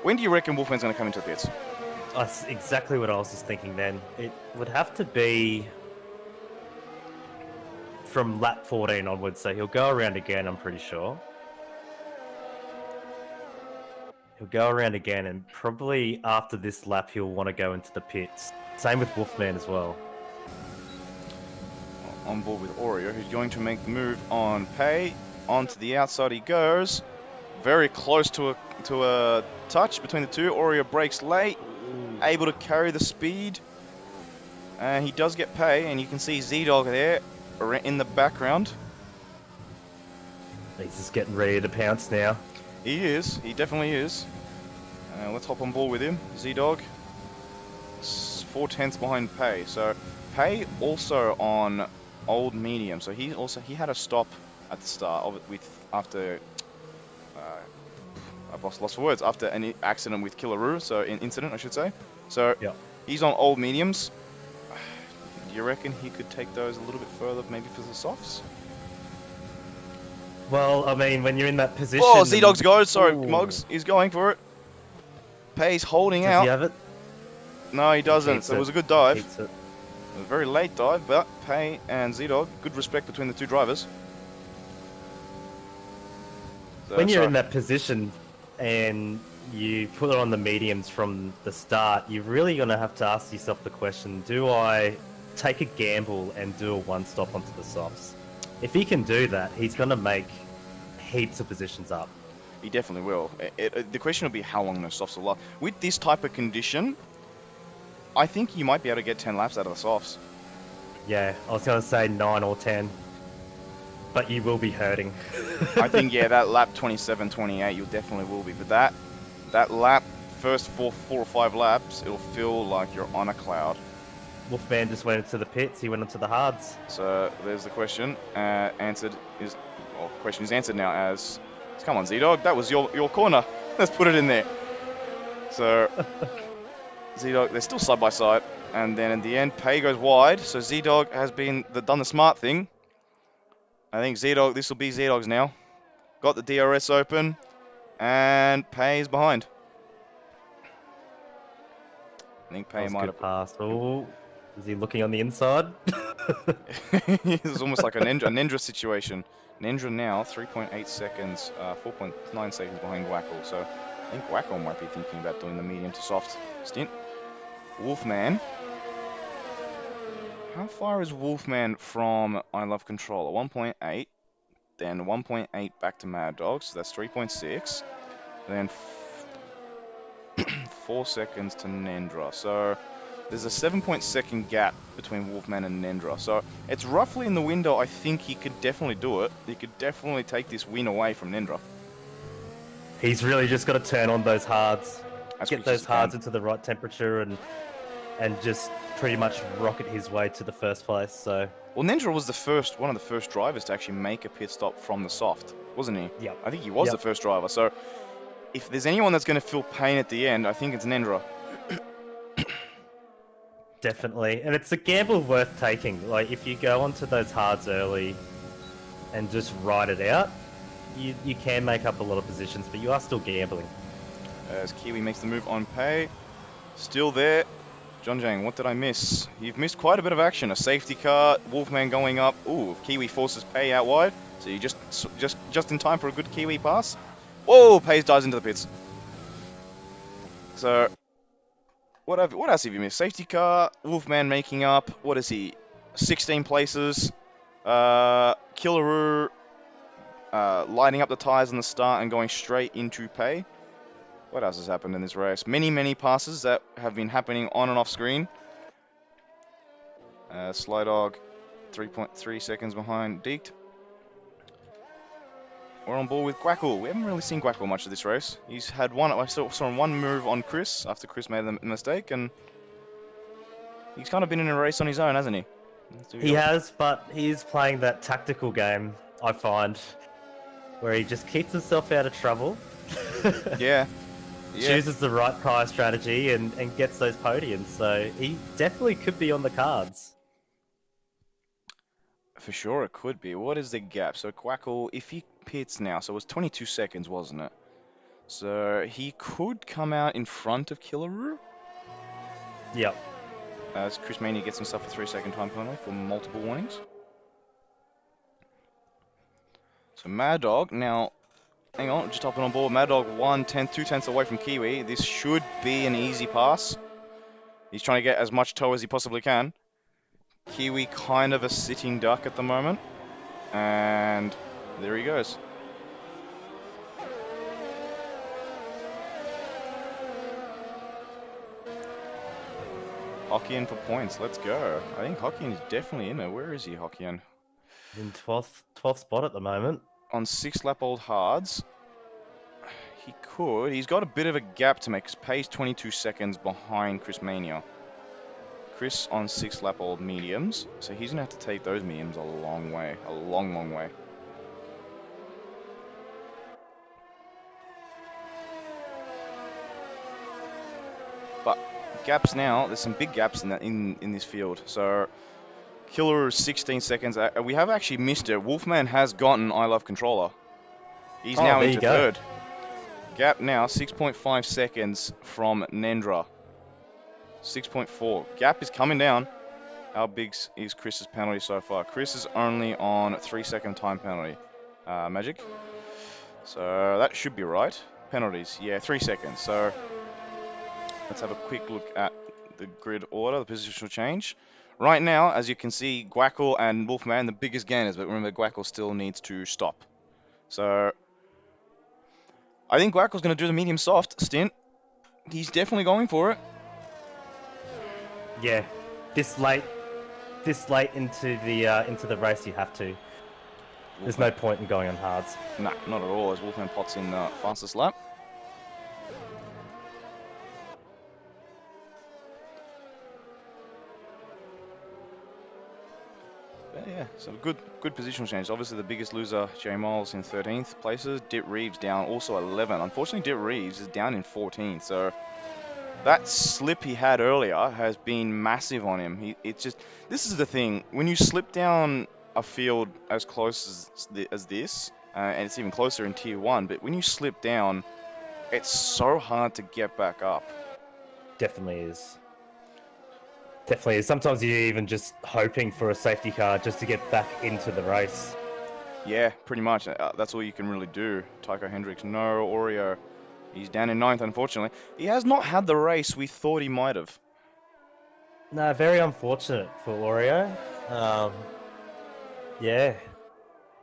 When do you reckon Wolfman's going to come into the pits? That's exactly what I was just thinking then. It would have to be from lap 14 onwards, so he'll go around again, I'm pretty sure. He'll go around again, and probably after this lap, he'll want to go into the pits. Same with Wolfman as well. On board with Oreo, who's going to make the move on Pei. Onto the outside he goes. Very close to a touch between the two. Oreo brakes late, able to carry the speed. And he does get Pei, and you can see Z-Dog there in the background. He's just getting ready to pounce now. He is. He definitely is. Let's hop on board with him. Z-Dog. 4/10 behind Pei. So Pei also on old medium. So he had a stop at the start of it after I've lost for words, after an accident with Killaroo. So an incident, I should say. So yeah. He's on old mediums. Do you reckon he could take those a little bit further, maybe for the softs? Well, I mean, when you're in that position... Oh, Z-Dog's goes. Sorry, Moggs. He's going for it. Pei's holding out. Does he have it? No, he doesn't. So it was a good dive. It was a very late dive, but Pei and Z-Dog, good respect between the two drivers. So, when you're in that position and you put it on the mediums from the start, you're really going to have to ask yourself the question, do I take a gamble and do a one-stop onto the softs? If he can do that, he's going to make heaps of positions up. He definitely will. The question will be how long those softs will last. With this type of condition, I think you might be able to get 10 laps out of the softs. Yeah, I was going to say 9 or 10. But you will be hurting. I think, yeah, that lap 27, 28, you definitely will be. But that lap, first four or five laps, it'll feel like you're on a cloud. Wolfman just went into the pits. He went into the hards. So there's the question. Question is answered now as Come on, Z-Dog. That was your corner. Let's put it in there. So, Z-Dog, they're still side by side. And then in the end, Pei goes wide. So Z-Dog has done the smart thing. I think Z-Dog, this will be Z-Dog's now. Got the DRS open. And Pei is behind. I think That Pei was a might good have... pass. Oh, is he looking on the inside? It's almost like a Ninja situation. Ninja now, 3.8 seconds, 4.9 seconds behind Wackle. So I think Wackle might be thinking about doing the medium to soft stint. Wolfman. How far is Wolfman from I Love Controller? 1.8, then 1.8 back to Mad Dog, so that's 3.6. Then 4 seconds to Nendra. So there's a 7.2 gap between Wolfman and Nendra. So it's roughly in the window. I think he could definitely do it. He could definitely take this win away from Nendra He's really just got to turn on those hards, as get quick as those he can. hards into the right temperature, and just pretty much rocket his way to the first place. So, Well, Nendra was one of the first drivers to actually make a pit stop from the soft, wasn't he? yep, I think he was the yep, first driver. So if there's anyone that's going to feel pain at the end, I think it's Nendra. definitely. And it's a gamble worth taking. Like, if you go onto those hards early and just ride it out, you can make up a lot of positions, but you are still gambling. As Kiwi makes the move on Pei. Still there. John Jang, what did I miss? You've missed quite a bit of action. A safety car, Wolfman going up. Ooh, Kiwi forces Pei out wide. So you just in time for a good Kiwi pass. Whoa, Pei dives into the pits. So what else have you missed? Safety car, Wolfman making up. What is he? 16 places. Killaroo lighting up the tires in the start and going straight into Pei. What else has happened in this race? Many passes that have been happening on and off screen. Slydog, 3.3 seconds behind Deeked. We're on board with Quackle. We haven't really seen Quackle much of this race. He's had I saw him one move on Chris after Chris made the mistake, and he's kind of been in a race on his own, hasn't he? He has, but he's playing that tactical game, I find, where he just keeps himself out of trouble. Yeah. Chooses the right tire strategy and gets those podiums. So he definitely could be on the cards. For sure it could be. What is the gap? So Quackle, if he pits now, so it was 22 seconds, wasn't it? So he could come out in front of Killaroo. Yep. As Chris Mania gets himself a 3-second time penalty for multiple warnings. So Mad Dog, now, hang on, just hopping on board. Mad Dog 2 tenths away from Kiwi. This should be an easy pass. He's trying to get as much toe as he possibly can. Kiwi kind of a sitting duck at the moment. And there he goes. Hokkien for points. Let's go. I think Hokkien is definitely in there. Where is he, Hokkien? In 12th spot at the moment. On 6-lap-old hards. He could. He's got a bit of a gap to make. Because Pei's 22 seconds behind Chris Mania. Chris on 6-lap-old mediums. So he's going to have to take those mediums a long way. A long way. But gaps now. There's some big gaps in this field. So Killer is 16 seconds. We have actually missed it. Wolfman has gotten I Love Controller. He's now there into you go. third. Gap now 6.5 seconds from Nendra. 6.4. Gap is coming down. How big is Chris's penalty so far? Chris is only on a 3-second time penalty. Magic. So that should be right. Penalties. Yeah, 3 seconds. So let's have a quick look at the grid order, the positional change. Right now, as you can see, Guackle and Wolfman, the biggest gainers, but remember, Guackle still needs to stop. So I think Guackle's going to do the medium soft stint. He's definitely going for it. Yeah, this late into the race, you have to. There's no point in going on hards. Nah, not at all. As Wolfman pots in the fastest lap. Yeah, so good positional change. Obviously, the biggest loser, J Miles in 13th places. Dip Reeves down also 11. Unfortunately, Dip Reeves is down in 14th. So that slip he had earlier has been massive on him. It's just this is the thing when you slip down a field as close as this, and it's even closer in Tier 1. But when you slip down, it's so hard to get back up. Definitely is. Definitely is. Sometimes you're even just hoping for a safety car just to get back into the race. Yeah, pretty much. That's all you can really do. Tycho Hendricks, no. Oreo, he's down in 9th, unfortunately. He has not had the race we thought he might have. No, very unfortunate for Oreo. Yeah,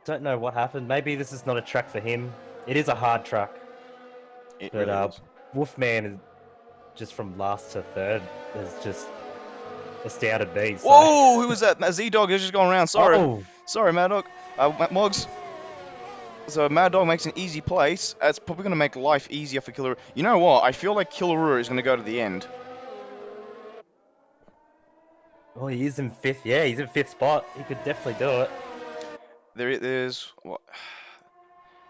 don't know what happened. Maybe this is not a track for him. It is a hard track, It but really is. Wolfman, just from last to third, has just astounded me. So. Whoa, who was that? Z-Dog is just going around. Sorry. Oh, Sorry, Mad Dog. Mogs. So Mad Dog makes an easy place. It's probably going to make life easier for Killaroo. You know what? I feel like Killaroo is going to go to the end. well, he is in fifth. Yeah, he's in fifth spot. He could definitely do it. There's what?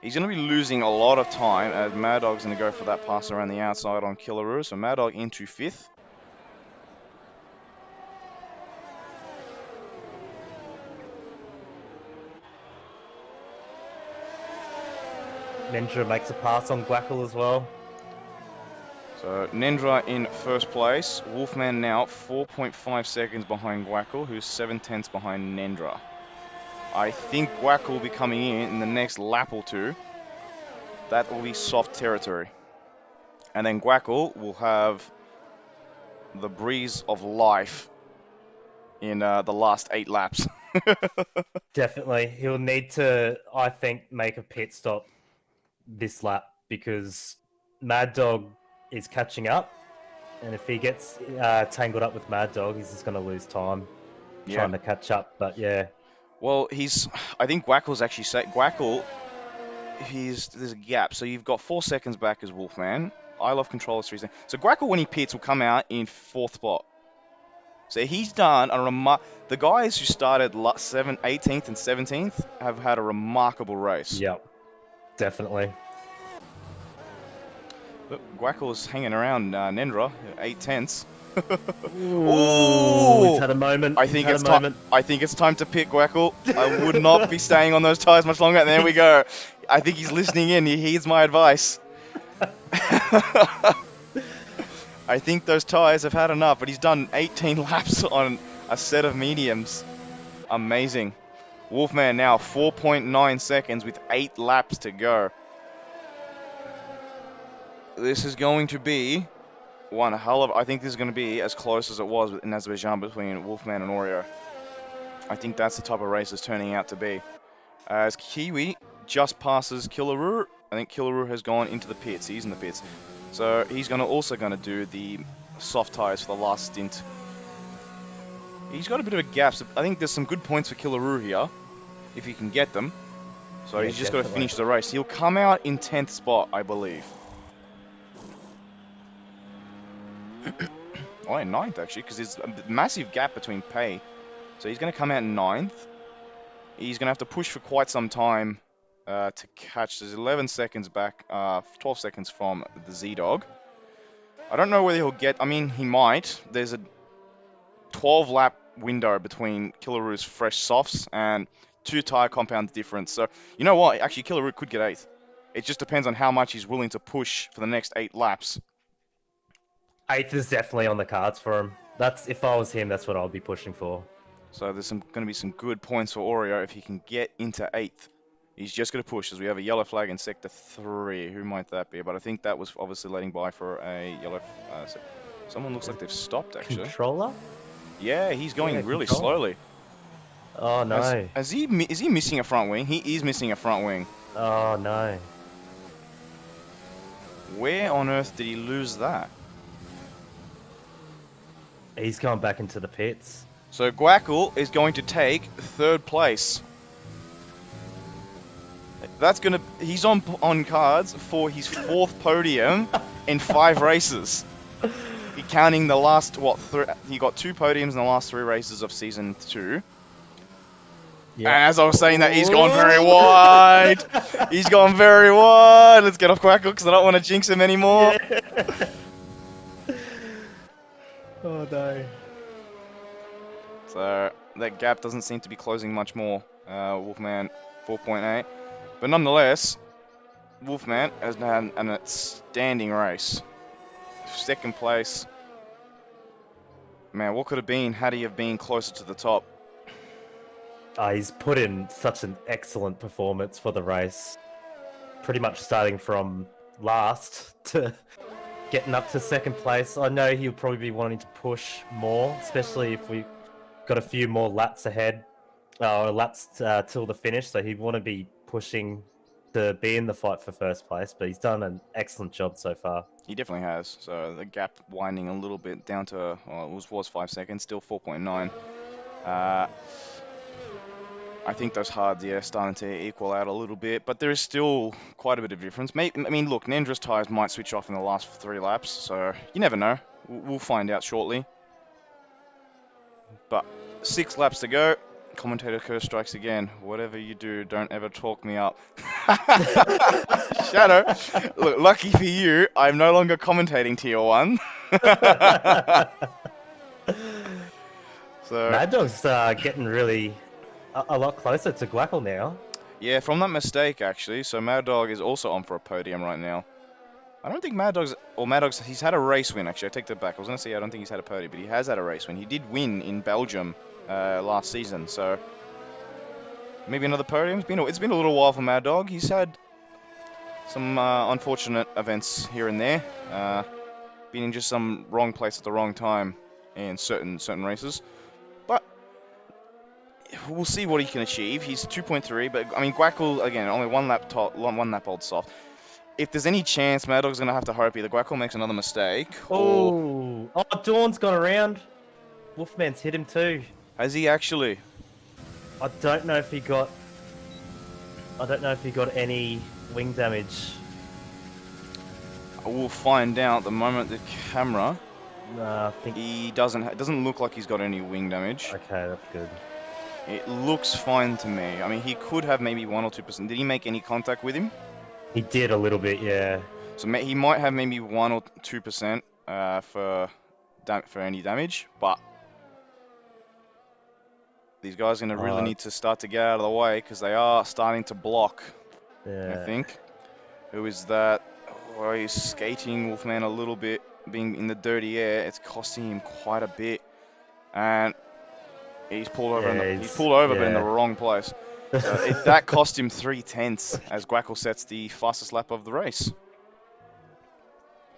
He's going to be losing a lot of time as Mad Dog's going to go for that pass around the outside on Killaroo. So Mad Dog into 5th. Ninja makes a pass on Gwackle as well. So Nendra in first place. Wolfman now 4.5 seconds behind Gwackle, who's 7/10 behind Nendra. I think Gwackle will be coming in the next lap or two. That will be soft territory. And then Gwackle will have the breeze of life in the last 8 laps. Definitely. He'll need to, I think, make a pit stop this lap because Mad Dog is catching up. And if he gets tangled up with Mad Dog, he's just going to lose time trying to catch up. But yeah. Well, I think Gwackle's actually Gwackle, there's a gap. So you've got 4 seconds back as Wolfman. I love controllers 3 seconds. So Gwackle, when he pits, will come out in 4th spot. So he's done the guys who started 18th and 17th have had a remarkable race. Yep, definitely. Look, Gwackle's hanging around Nendra, 8/10. Ooh, he's had a moment. I think it's time to pick Gwackle. I would not be staying on those tires much longer. And there we go. I think he's listening in. He heeds my advice. I think those tires have had enough, but he's done 18 laps on a set of mediums. Amazing. Wolfman now 4.9 seconds with 8 laps to go. This is going to be I think this is going to be as close as it was in Azerbaijan between Wolfman and Oreo. I think that's the type of race it's turning out to be. As Kiwi just passes Killaroo, I think Killaroo has gone into the pits. He's in the pits. So he's also going to do the soft tires for the last stint. He's got a bit of a gap. So I think there's some good points for Killaroo here, if he can get them. So Yeah, he's just got to finish the race. He'll come out in 10th spot, I believe. Oh, in 9th actually, because there's a massive gap between pay. So he's going to come out in 9th. He's going to have to push for quite some time to catch. There's 11 seconds back, 12 seconds from the Z-Dog. I don't know whether he'll get, I mean, he might. There's a 12 lap window between Killaroo's fresh softs and 2 tire compounds difference. So, you know what? Actually, Killaroo could get 8th. It just depends on how much he's willing to push for the next 8 laps. 8th is definitely on the cards for him. If I was him, that's what I'll be pushing for. So there's going to be some good points for Oreo if he can get into 8th. He's just going to push as we have a yellow flag in sector 3. Who might that be? But I think that was obviously letting by for a yellow. Someone looks like they've stopped actually. Controller? Yeah, he's going really slowly. Oh no! Is he missing a front wing? He is missing a front wing. Oh no! Where on earth did he lose that? He's going back into the pits. So Gwackle is going to take 3rd place. He's on cards for his 4th podium in 5 races. Counting the last he got 2 podiums in the last 3 races of season 2. Yeah. And as I was saying that, he's gone very Oh! wide. He's gone very wide. Let's get off Quackle because I don't want to jinx him anymore. Yeah. Oh no. So that gap doesn't seem to be closing much more. Wolfman 4.8. But nonetheless, Wolfman has had an outstanding race. Second place. Man, what could have been had he have been closer to the top? He's put in such an excellent performance for the race. Pretty much starting from last to getting up to second place. I know he'll probably be wanting to push more, especially if we got a few more laps ahead, or laps till the finish. So he'd want to be pushing to be in the fight for first place. But he's done an excellent job so far. He definitely has. So the gap winding a little bit down to, well, it was 5 seconds, still 4.9. I think those hards, yeah, starting to equal out a little bit, but there is still quite a bit of difference. I mean, look, Nendra's tyres might switch off in the last 3 laps, so you never know. We'll find out shortly. But 6 laps to go. Commentator curse strikes again. Whatever you do, don't ever talk me up. Shadow, look, lucky for you, I'm no longer commentating Tier 1. So Mad Dog's getting really a lot closer to Glackle now. yeah, from that mistake actually. So Mad Dog is also on for a podium right now. I don't think Mad Dog's, he's had a race win actually. I take that back. I was gonna say I don't think he's had a podium, but he has had a race win. He did win in Belgium last season, so maybe another podium. It's been a little while for Mad Dog. He's had some unfortunate events here and there. Been in just some wrong place at the wrong time in certain races. But we'll see what he can achieve. He's 2.3, but I mean Guackle again only one lap old soft. If there's any chance Mad Dog's gonna have to hurry up, either Guackle makes another mistake or Oh, Dawn's gone around. Wolfman's hit him too. has he actually? I don't know if he got any wing damage. We'll find out the moment the camera. Nah, I think. He it doesn't look like he's got any wing damage. Okay, that's good. It looks fine to me. I mean, he could have maybe 1 or 2%. Did he make any contact with him? He did a little bit, yeah. So he might have maybe 1 or 2% for any damage, but these guys are going to really need to start to get out of the way because they are starting to block, Yeah. I think. Who is that? Oh, he's skating Wolfman a little bit, being in the dirty air. It's costing him quite a bit. And he's pulled over, but in the wrong place. So that cost him 3/10 as Guackle sets the fastest lap of the race.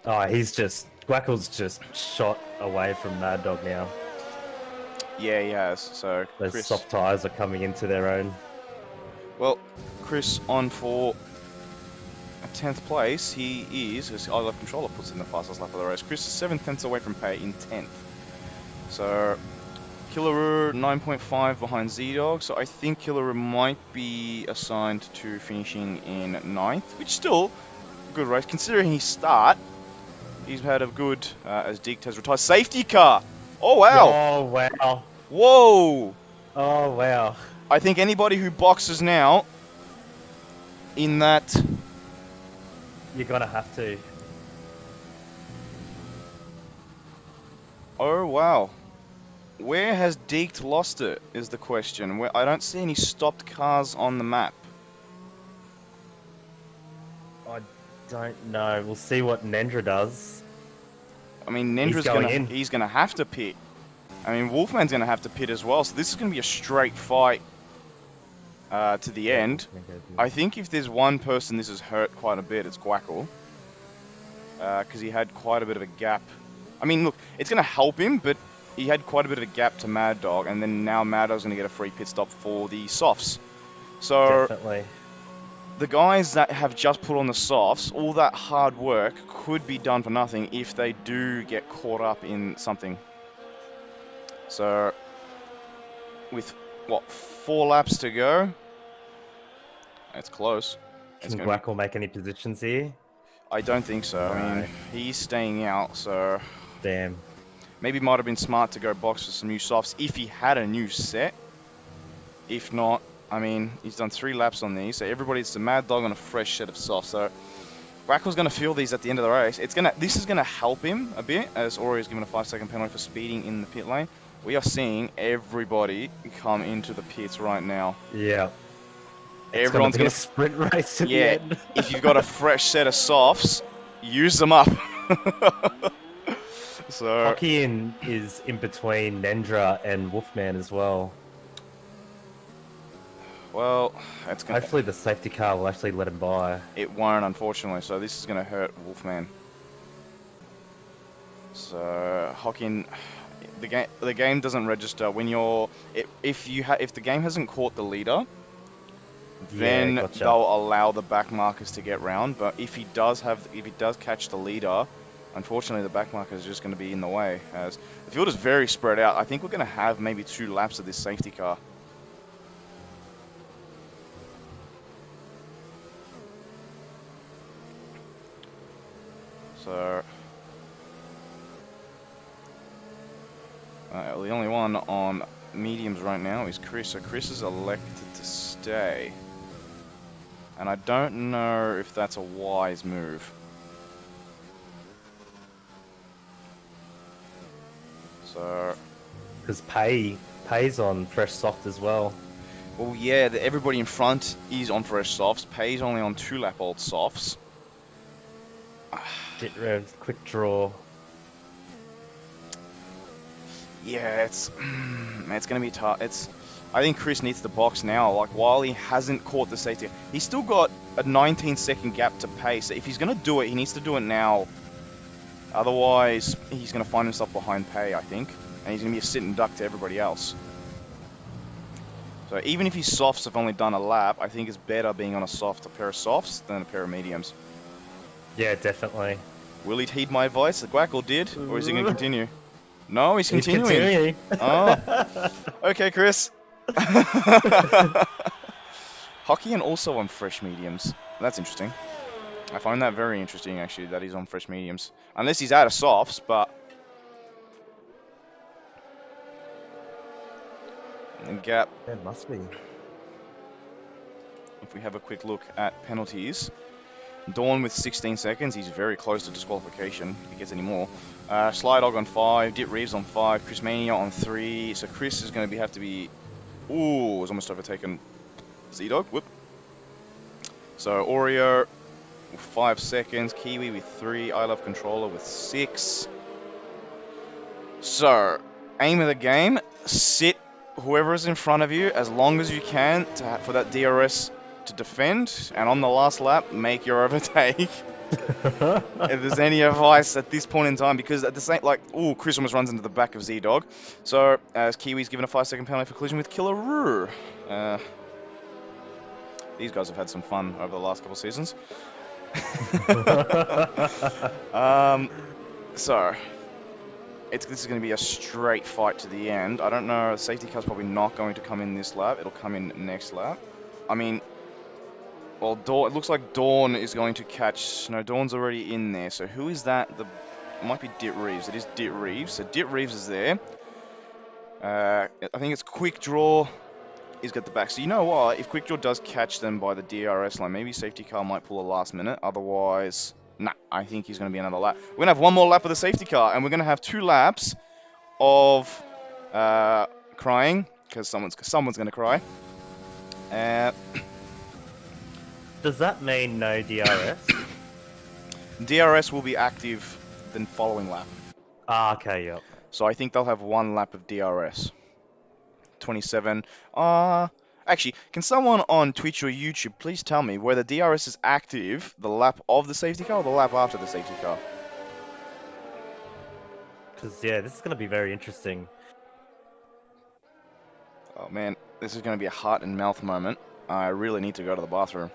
Oh, Guackle's just shot away from Mad Dog now. Yeah, he has. So Those Chris, soft tyres are coming into their own. well, Chris on for a 10th place. He is, as I left controller puts in the fastest lap of the race. Chris is 7/10 away from pay in 10th. So Killaroo 9.5 behind Z-Dog, so I think Killaroo might be assigned to finishing in 9th, which still a good race considering his start. He's had a good, as Dick has retired. Safety car! Oh wow! Oh, wow. Whoa! Oh, wow. I think anybody who boxes now in that... You're going to have to. Oh wow. Where has Deekt lost it, is the question. I don't see any stopped cars on the map. I don't know. We'll see what Nendra does. I mean, he's gonna have to pit. I mean, Wolfman's gonna have to pit as well, so this is gonna be a straight fight to the end. I think if there's one person this has hurt quite a bit, it's Guackle. Because he had quite a bit of a gap. I mean, look, it's gonna help him, but he had quite a bit of a gap to Mad Dog, and then now Mad Dog's going to get a free pit stop for the softs. So, definitely. The guys that have just put on the softs, all that hard work could be done for nothing if they do get caught up in something. So, with, 4 laps to go? It's close. Can Guackle make any positions here? I don't think so. No. I mean, he's staying out, so... Damn. Maybe might have been smart to go box for some new softs if he had a new set. If not, I mean, he's done 3 laps on these, so everybody's a mad dog on a fresh set of softs. So Wackel's going to feel these at the end of the race. This is going to help him a bit, as Orio's given a 5-second penalty for speeding in the pit lane. We are seeing everybody come into the pits right now. Yeah. It's going Everyone's to be going a to, sprint race at the yeah, end. if you've got a fresh set of softs, use them up. So, Hokkien is in between Nendra and Wolfman as well. well, it's going to, Hopefully the safety car will actually let him by. it won't, unfortunately, so this is going to hurt Wolfman. So, Hockin, the game doesn't register when you're, if the game hasn't caught the leader, Yeah, then gotcha. they'll allow the back markers to get round. But if he does catch the leader, unfortunately the back marker is just going to be in the way. As the field is very spread out, I think we're going to have maybe 2 laps of this safety car. So the only one on mediums right now is Chris. So Chris is elected to stay. And I don't know if that's a wise move. So, Because Pay's on fresh soft as well. well, yeah, everybody in front is on fresh softs. Pay's only on 2-lap-old softs. Quick draw. Yeah, it's gonna be tough. I think Chris needs the box now. Like, while he hasn't caught the safety, he's still got a 19-second gap to pay. So if he's gonna do it, he needs to do it now. Otherwise, he's gonna find himself behind Pay, I think, and he's gonna be a sit and duck to everybody else. So even if his softs have only done a lap, I think it's better being on a pair of softs than a pair of mediums. Yeah, definitely. Will he heed my advice, the Guackle did, or is he gonna continue? No, he's He's continuing. continuing. Oh, okay, Chris. Hockey and also on fresh mediums. That's interesting. I find that very interesting, actually, that he's on fresh mediums. Unless he's out of softs, but... And gap, It must be. if we have a quick look at penalties. Dawn with 16 seconds, he's very close to disqualification, if he gets any more. Slydog on 5, Dit Reeves on 5, Chris Mania on 3. So Chris is going to have to be... Ooh, was almost overtaken Z-Dog, whoop. So Oreo with 5 seconds, Kiwi with 3, I Love Controller with 6. So, aim of the game, sit whoever is in front of you as long as you can for that DRS to defend, and on the last lap, make your overtake. If there's any advice at this point in time, because at the same, like, ooh, Chris almost runs into the back of Z-Dog. So, as Kiwi's given a 5-second penalty for collision with Killaroo. These guys have had some fun over the last couple of seasons. So, this is going to be a straight fight to the end. I don't know, safety car's probably not going to come in this lap. It'll come in next lap. I mean, well, it looks like Dawn is going to catch... No, Dawn's already in there. So who is that? It might be Dit Reeves. It is Dit Reeves. So Dit Reeves is there. I think it's Quick Draw. He's got the back. So you know what? If Quick Draw does catch them by the DRS line, maybe safety car might pull a last minute. Otherwise, nah, I think he's going to be another lap. We're going to have one more lap of the safety car, and we're going to have 2 laps of crying, because someone's going to cry. Does that mean no DRS? DRS will be active the following lap. Ah, okay, yep. So I think they'll have 1 lap of DRS. 27. Actually, can someone on Twitch or YouTube please tell me whether DRS is active the lap of the safety car or the lap after the safety car? Because, yeah, this is going to be very interesting. Oh man, this is going to be a heart and mouth moment. I really need to go to the bathroom.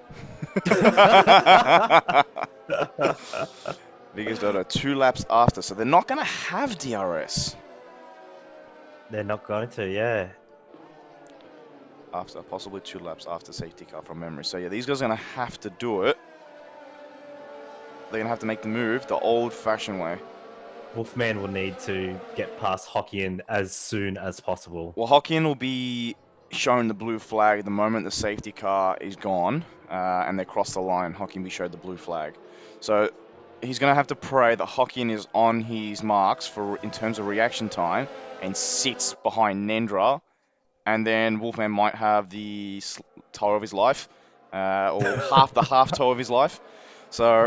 Because they're 2 laps after, so they're not going to have DRS. They're not going to, yeah. After possibly 2 laps after safety car from memory. So yeah, these guys are going to have to do it. They're going to have to make the move the old-fashioned way. Wolfman will need to get past Hokkien as soon as possible. Well, Hokkien will be... shown the blue flag the moment the safety car is gone and they cross the line. Hokkien showed the blue flag. So he's going to have to pray that Hokkien is on his marks in terms of reaction time and sits behind Nendra. And then Wolfman might have the toe of his life, or half toe of his life. So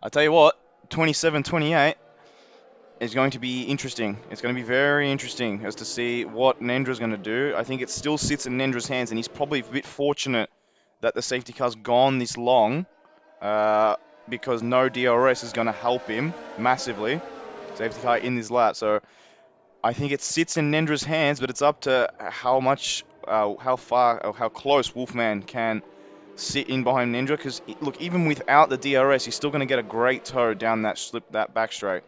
I tell you what, 27-28 is going to be interesting. It's going to be very interesting as to see what Nendra's going to do. I think it still sits in Nendra's hands, and he's probably a bit fortunate that the safety car's gone this long, because no DRS is going to help him massively. Safety car in his lap, so I think it sits in Nendra's hands, but it's up to how much, how far, or how close Wolfman can sit in behind Nendra. Because look, even without the DRS, he's still going to get a great toe down that back straight.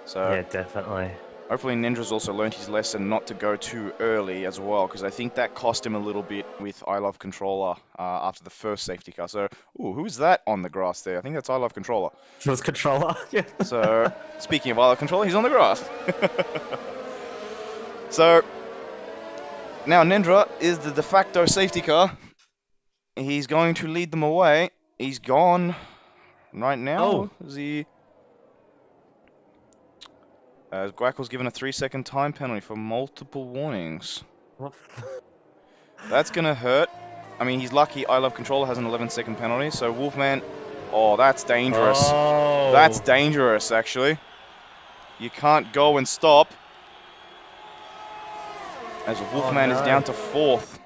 So Yeah, definitely. hopefully Nendra's also learned his lesson not to go too early as well, because I think that cost him a little bit with I Love Controller after the first safety car. So, ooh, who's that on the grass there? I think that's I Love Controller. It was controller. Yeah. So, speaking of I Love Controller, he's on the grass. So, now Nendra is the de facto safety car. He's going to lead them away. He's gone right now. Oh. Is he? Guackle's given a 3-second time penalty for multiple warnings. What? That's going to hurt. I mean, he's lucky I Love Controller has an 11-second penalty. So Wolfman, oh, that's dangerous. Oh. That's dangerous, actually. You can't go and stop. As Wolfman is down to 4th.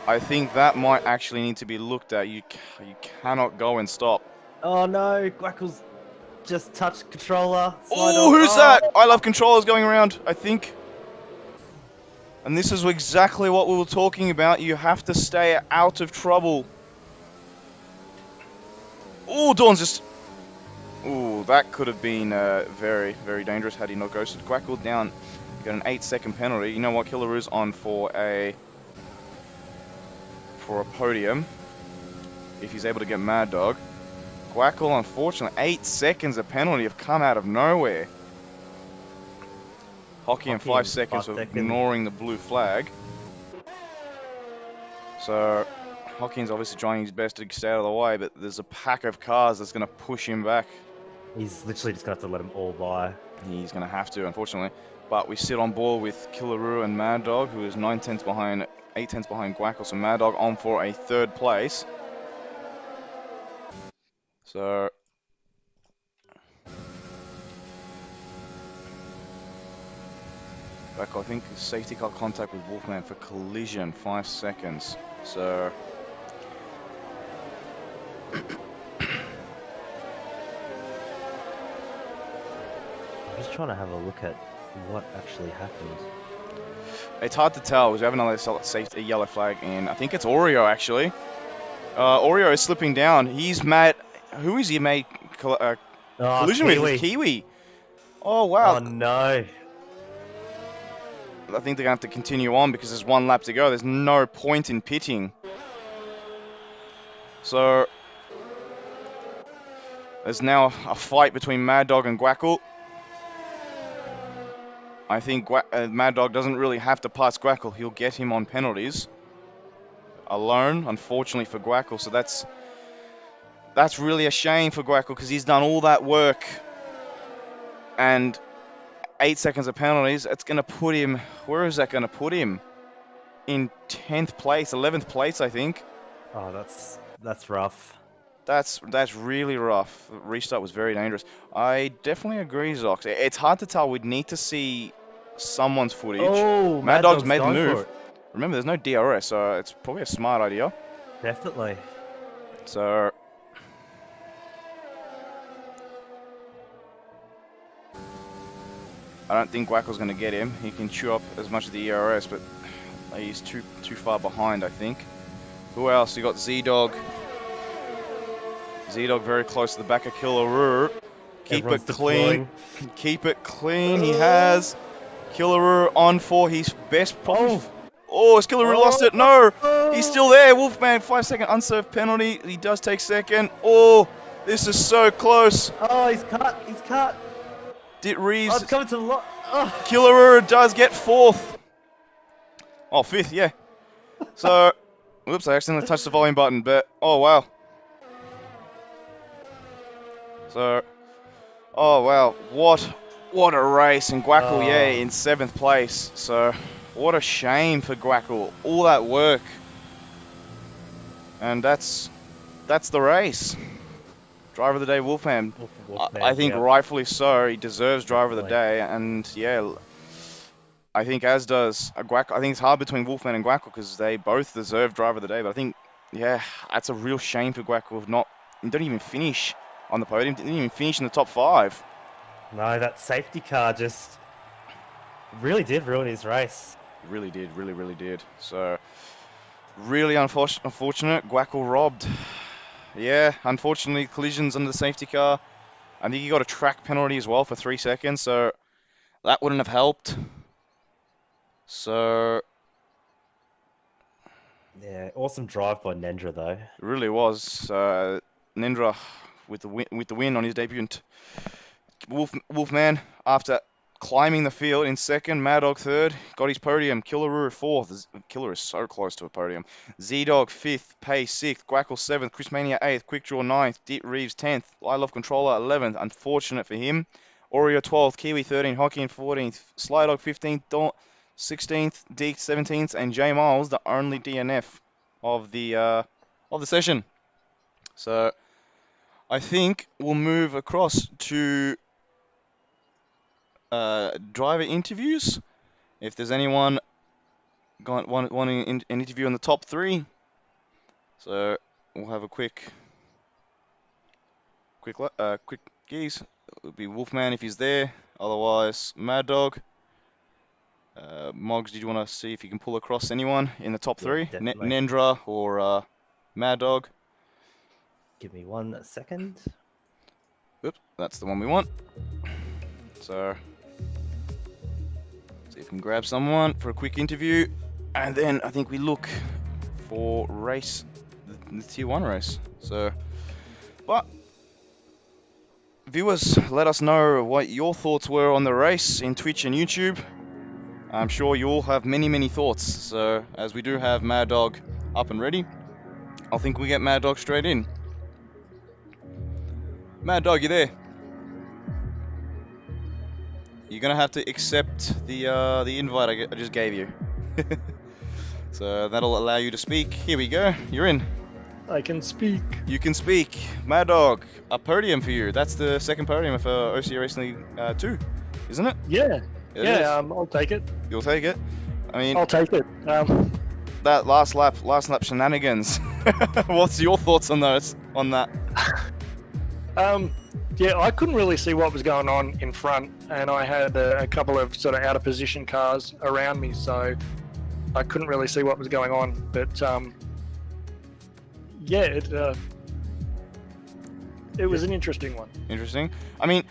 I think that might actually need to be looked at. You cannot go and stop. Oh no, Guackle's just touched controller. Oh, who's that? I Love Controllers going around, I think. And this is exactly what we were talking about. You have to stay out of trouble. Oh, Dawn's just... Ooh, that could have been very, very dangerous had he not ghosted. Guackle down. Got an 8-second penalty. You know what? Killaroo's on for a podium if he's able to get Mad Dog. Guackle, unfortunately, 8 seconds of penalty have come out of nowhere. Hockey in 5 seconds of ignoring the blue flag. So Hocking's obviously trying his best to stay out of the way, but there's a pack of cars that's going to push him back. He's literally just going to have to let them all by. He's going to have to, unfortunately. But we sit on board with Killaroo and Mad Dog, who is 9 tenths behind, 8 tenths behind Guackle. So Mad Dog on for a 3rd place. So Guackle, I think safety car contact with Wolfman for collision, 5 seconds. So I'm just trying to have a look at what actually happened. It's hard to tell because we have another safety yellow flag, and I think it's Oreo actually. Oreo is slipping down. He's mad. Who is he made collision with? Kiwi. Oh wow. Oh no. I think they're gonna have to continue on because there's 1 lap to go. There's no point in pitting. So there's now a fight between Mad Dog and Guackle. I think Mad Dog doesn't really have to pass Guackle. He'll get him on penalties alone, unfortunately for Guackle. So that's really a shame for Guackle because he's done all that work. And 8 seconds of penalties, it's going to put him... Where is that going to put him? In 10th place, 11th place, I think. Oh, that's rough. That's really rough. The restart was very dangerous. I definitely agree, Zox. It's hard to tell. We'd need to see someone's footage. Oh, Mad Dog's made the move. Remember, there's no DRS, so it's probably a smart idea. Definitely. So I don't think Guackle's going to get him. He can chew up as much of the ERS, but he's too far behind, I think. Who else? You got Z-Dog. Z-Dog very close to the back of Killaroo. Keep it clean. Keep it clean. He has Killaroo on for his best. Oh, has Killaroo lost it? No. He's still there. Wolfman, 5-second unserved penalty. He does take second. Oh, this is so close. Oh, he's cut. He's cut. Dit Oh, it's Reeves, coming to the lot. Oh. Killaroo does get 4th. Oh, 5th, yeah. So, whoops, I accidentally touched the volume button, but, oh, wow. So, oh, wow, what a race, and Guackle, yeah, Oh. in 7th place. So, what a shame for Guackle, all that work. And that's the race. Driver of the day, Wolfman. I Wolfman, think yeah, rightfully so. He deserves driver of the definitely. day, and yeah, I think as does Guackle. I think it's hard between Wolfman and Guackle because they both deserve driver of the day. But I think, yeah, that's a real shame for Guackle of not. He didn't even finish on the podium. Didn't even finish in the top 5. No, that safety car just really did ruin his race. It really did. Really, really did. So really unfortunate. Guackle robbed. Yeah, unfortunately, collisions under the safety car. I think he got a track penalty as well for 3 seconds, so that wouldn't have helped. So Yeah, awesome drive by Nendra though. it really was. Nendra with the win on his debut. Wolfman, after climbing the field in 2nd, Mad Dog 3rd, got his podium. Killaroo 4th. Killer is so close to a podium. Z-Dog 5th, Pay 6th, Guackle 7th, Chris Mania 8th, Quick Draw 9th, Dit Reeves 10th, I Love Controller 11th. Unfortunate for him. Oreo 12th, Kiwi 13th, Hockey in 14th, Slydog 15th, Dawn 16th, Deke 17th, and J Miles the only DNF of the session. So I think we'll move across to driver interviews. If there's anyone wanting an interview in the top 3, so we'll have a quick geese. It would be Wolfman if he's there. Otherwise, Mad Dog. Moggs, did you want to see if you can pull across anyone in the top Yeah, 3? definitely. Nendra or Mad Dog? Give me 1 second. Oops, that's the one we want. So, see if we can grab someone for a quick interview. And then I think we look for the Tier 1 race. So, but viewers, let us know what your thoughts were on the race in Twitch and YouTube. I'm sure you all have many, many thoughts. So, as we do have Mad Dog up and ready, I think we get Mad Dog straight in. Mad Dog, you there? You're gonna have to accept the invite I just gave you. So that'll allow you to speak. Here we go. You're in. I can speak. You can speak. Mad Dog, a podium for you. That's the 2nd podium for OCE Racing League 2, isn't it? Yeah. It is. I'll take it. You'll take it. I mean, I'll take it. that last lap shenanigans. What's your thoughts on those? On that? Yeah, I couldn't really see what was going on in front, and I had a couple of sort of out of position cars around me, so I couldn't really see what was going on. But yeah, it was an interesting one. Interesting. I mean,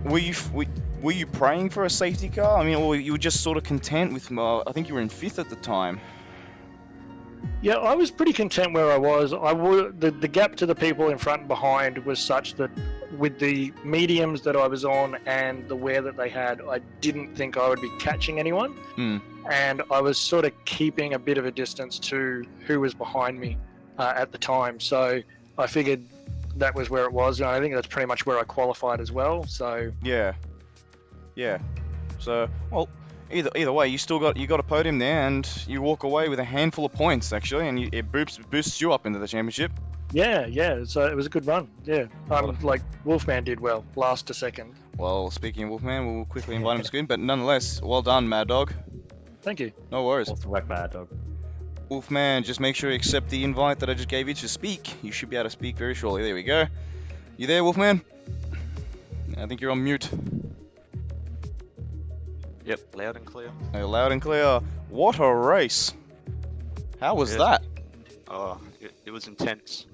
were you praying for a safety car? I mean, or you were just sort of content with? I think you were in 5th at the time. Yeah, I was pretty content where I was. The gap to the people in front and behind was such that with the mediums that I was on and the wear that they had, I didn't think I would be catching anyone. And I was sort of keeping a bit of a distance to who was behind me at the time. So I figured that was where it was, and I think that's pretty much where I qualified as well. So Yeah. So, well, either way, you got a podium there, and you walk away with a handful of points actually, and it boosts you up into the championship. yeah. So it was a good run. Yeah, like Wolfman did well, last to 2nd. Well, speaking of Wolfman, we'll quickly invite him to screen, but nonetheless, well done, Mad Dog. Thank you. No worries. Awesome work, Mad Dog. Wolfman, just make sure you accept the invite that I just gave you to speak. You should be able to speak very shortly. There we go. You there, Wolfman? I think you're on mute. Yep, loud and clear. Loud and clear. What a race! How was that? Oh, it was intense.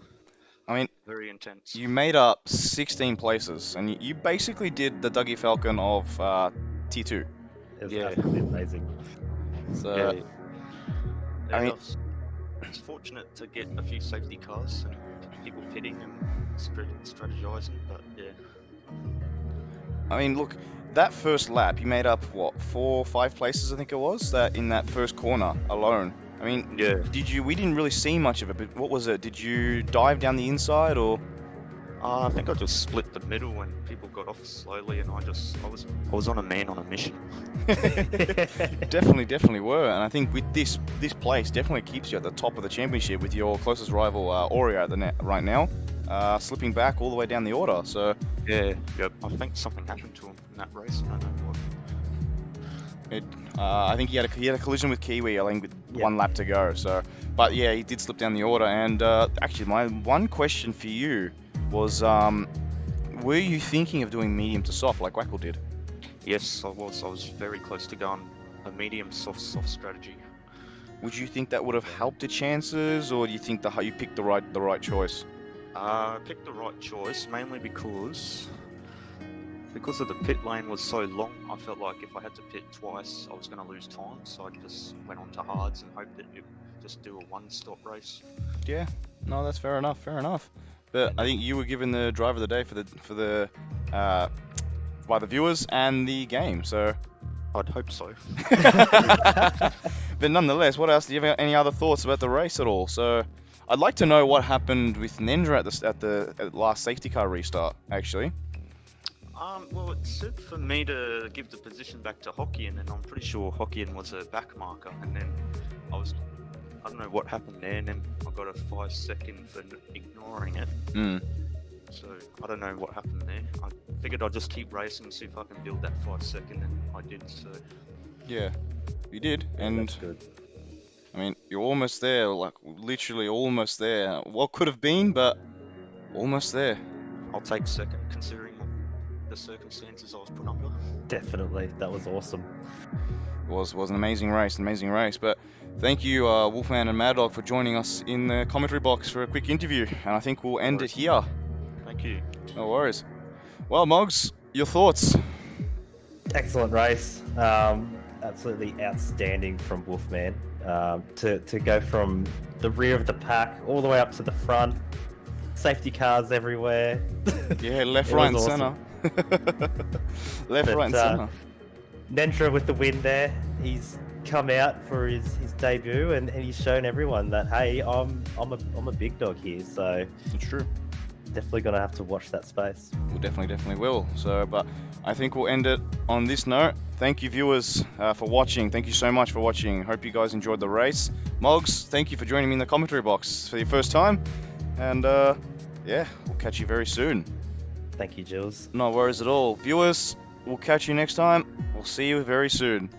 I mean, Very intense. you made up 16 places, and you basically did the Dougie Falcon of T2. It was Yeah. absolutely amazing. So, Yeah, I mean- I was fortunate to get a few safety cars and people pitting and strategizing, but yeah. I mean, look, that first lap, you made up, what, 4 or 5 places, I think it was, that in that first corner alone. I mean, Yeah. we didn't really see much of it, but what was it? Did you dive down the inside, or? I think I just split the middle and people got off slowly, and I was on a man on a mission. Definitely were, and I think with this place definitely keeps you at the top of the championship with your closest rival, Oreo at the net right now, slipping back all the way down the order, so. Yeah, yep. I think something happened to him in that race. I don't know what. I think he had a collision with Kiwi, I think, with 1 lap to go. So, but yeah, he did slip down the order. And actually, my one question for you was, were you thinking of doing medium to soft like Wackle did? Yes, I was. I was very close to going a medium soft strategy. Would you think that would have helped your chances, or do you think you picked the right choice? I picked the right choice mainly because of the pit lane was so long. I felt like if I had to pit twice, I was going to lose time. So I just went on to hards and hoped that you just do a 1-stop race. Yeah, no, that's fair enough. But I think you were given the driver of the day by the viewers and the game. So I'd hope so. But nonetheless, what else? Do you have any other thoughts about the race at all? So I'd like to know what happened with Nendra at the last safety car restart, actually. Well, it said for me to give the position back to Hokkien, and I'm pretty sure Hokkien was a back marker, and then I don't know what happened there, and then I got a 5-second for ignoring it. So I don't know what happened there. I figured I'd just keep racing and see if I can build that 5-second, and I did, so. Yeah, you did, and That's good. I mean, you're almost there, like literally almost there. What could have been, but almost there. I'll take second, considering the circumstances I was put under. Definitely, that was awesome. It was an amazing race. But thank you, Wolfman and Mad Dog, for joining us in the commentary box for a quick interview. And I think we'll end it here. Thank you. No worries. Well, Moggs, your thoughts? Excellent race. Absolutely outstanding from Wolfman. To go from the rear of the pack all the way up to the front. Safety cars everywhere. Yeah, left, It right, and was center. Left, right, and center. Nendra with the win there. He's come out for his debut, and he's shown everyone that, hey, I'm a big dog here. So It's true. definitely gonna have to watch that space. We'll definitely will. So, but I think we'll end it on this note. Thank you, viewers, for watching. Thank you so much for watching. Hope you guys enjoyed the race. Moggs, thank you for joining me in the commentary box for your first time. And yeah, we'll catch you very soon. Thank you, Jules. No worries at all. Viewers, we'll catch you next time. We'll see you very soon.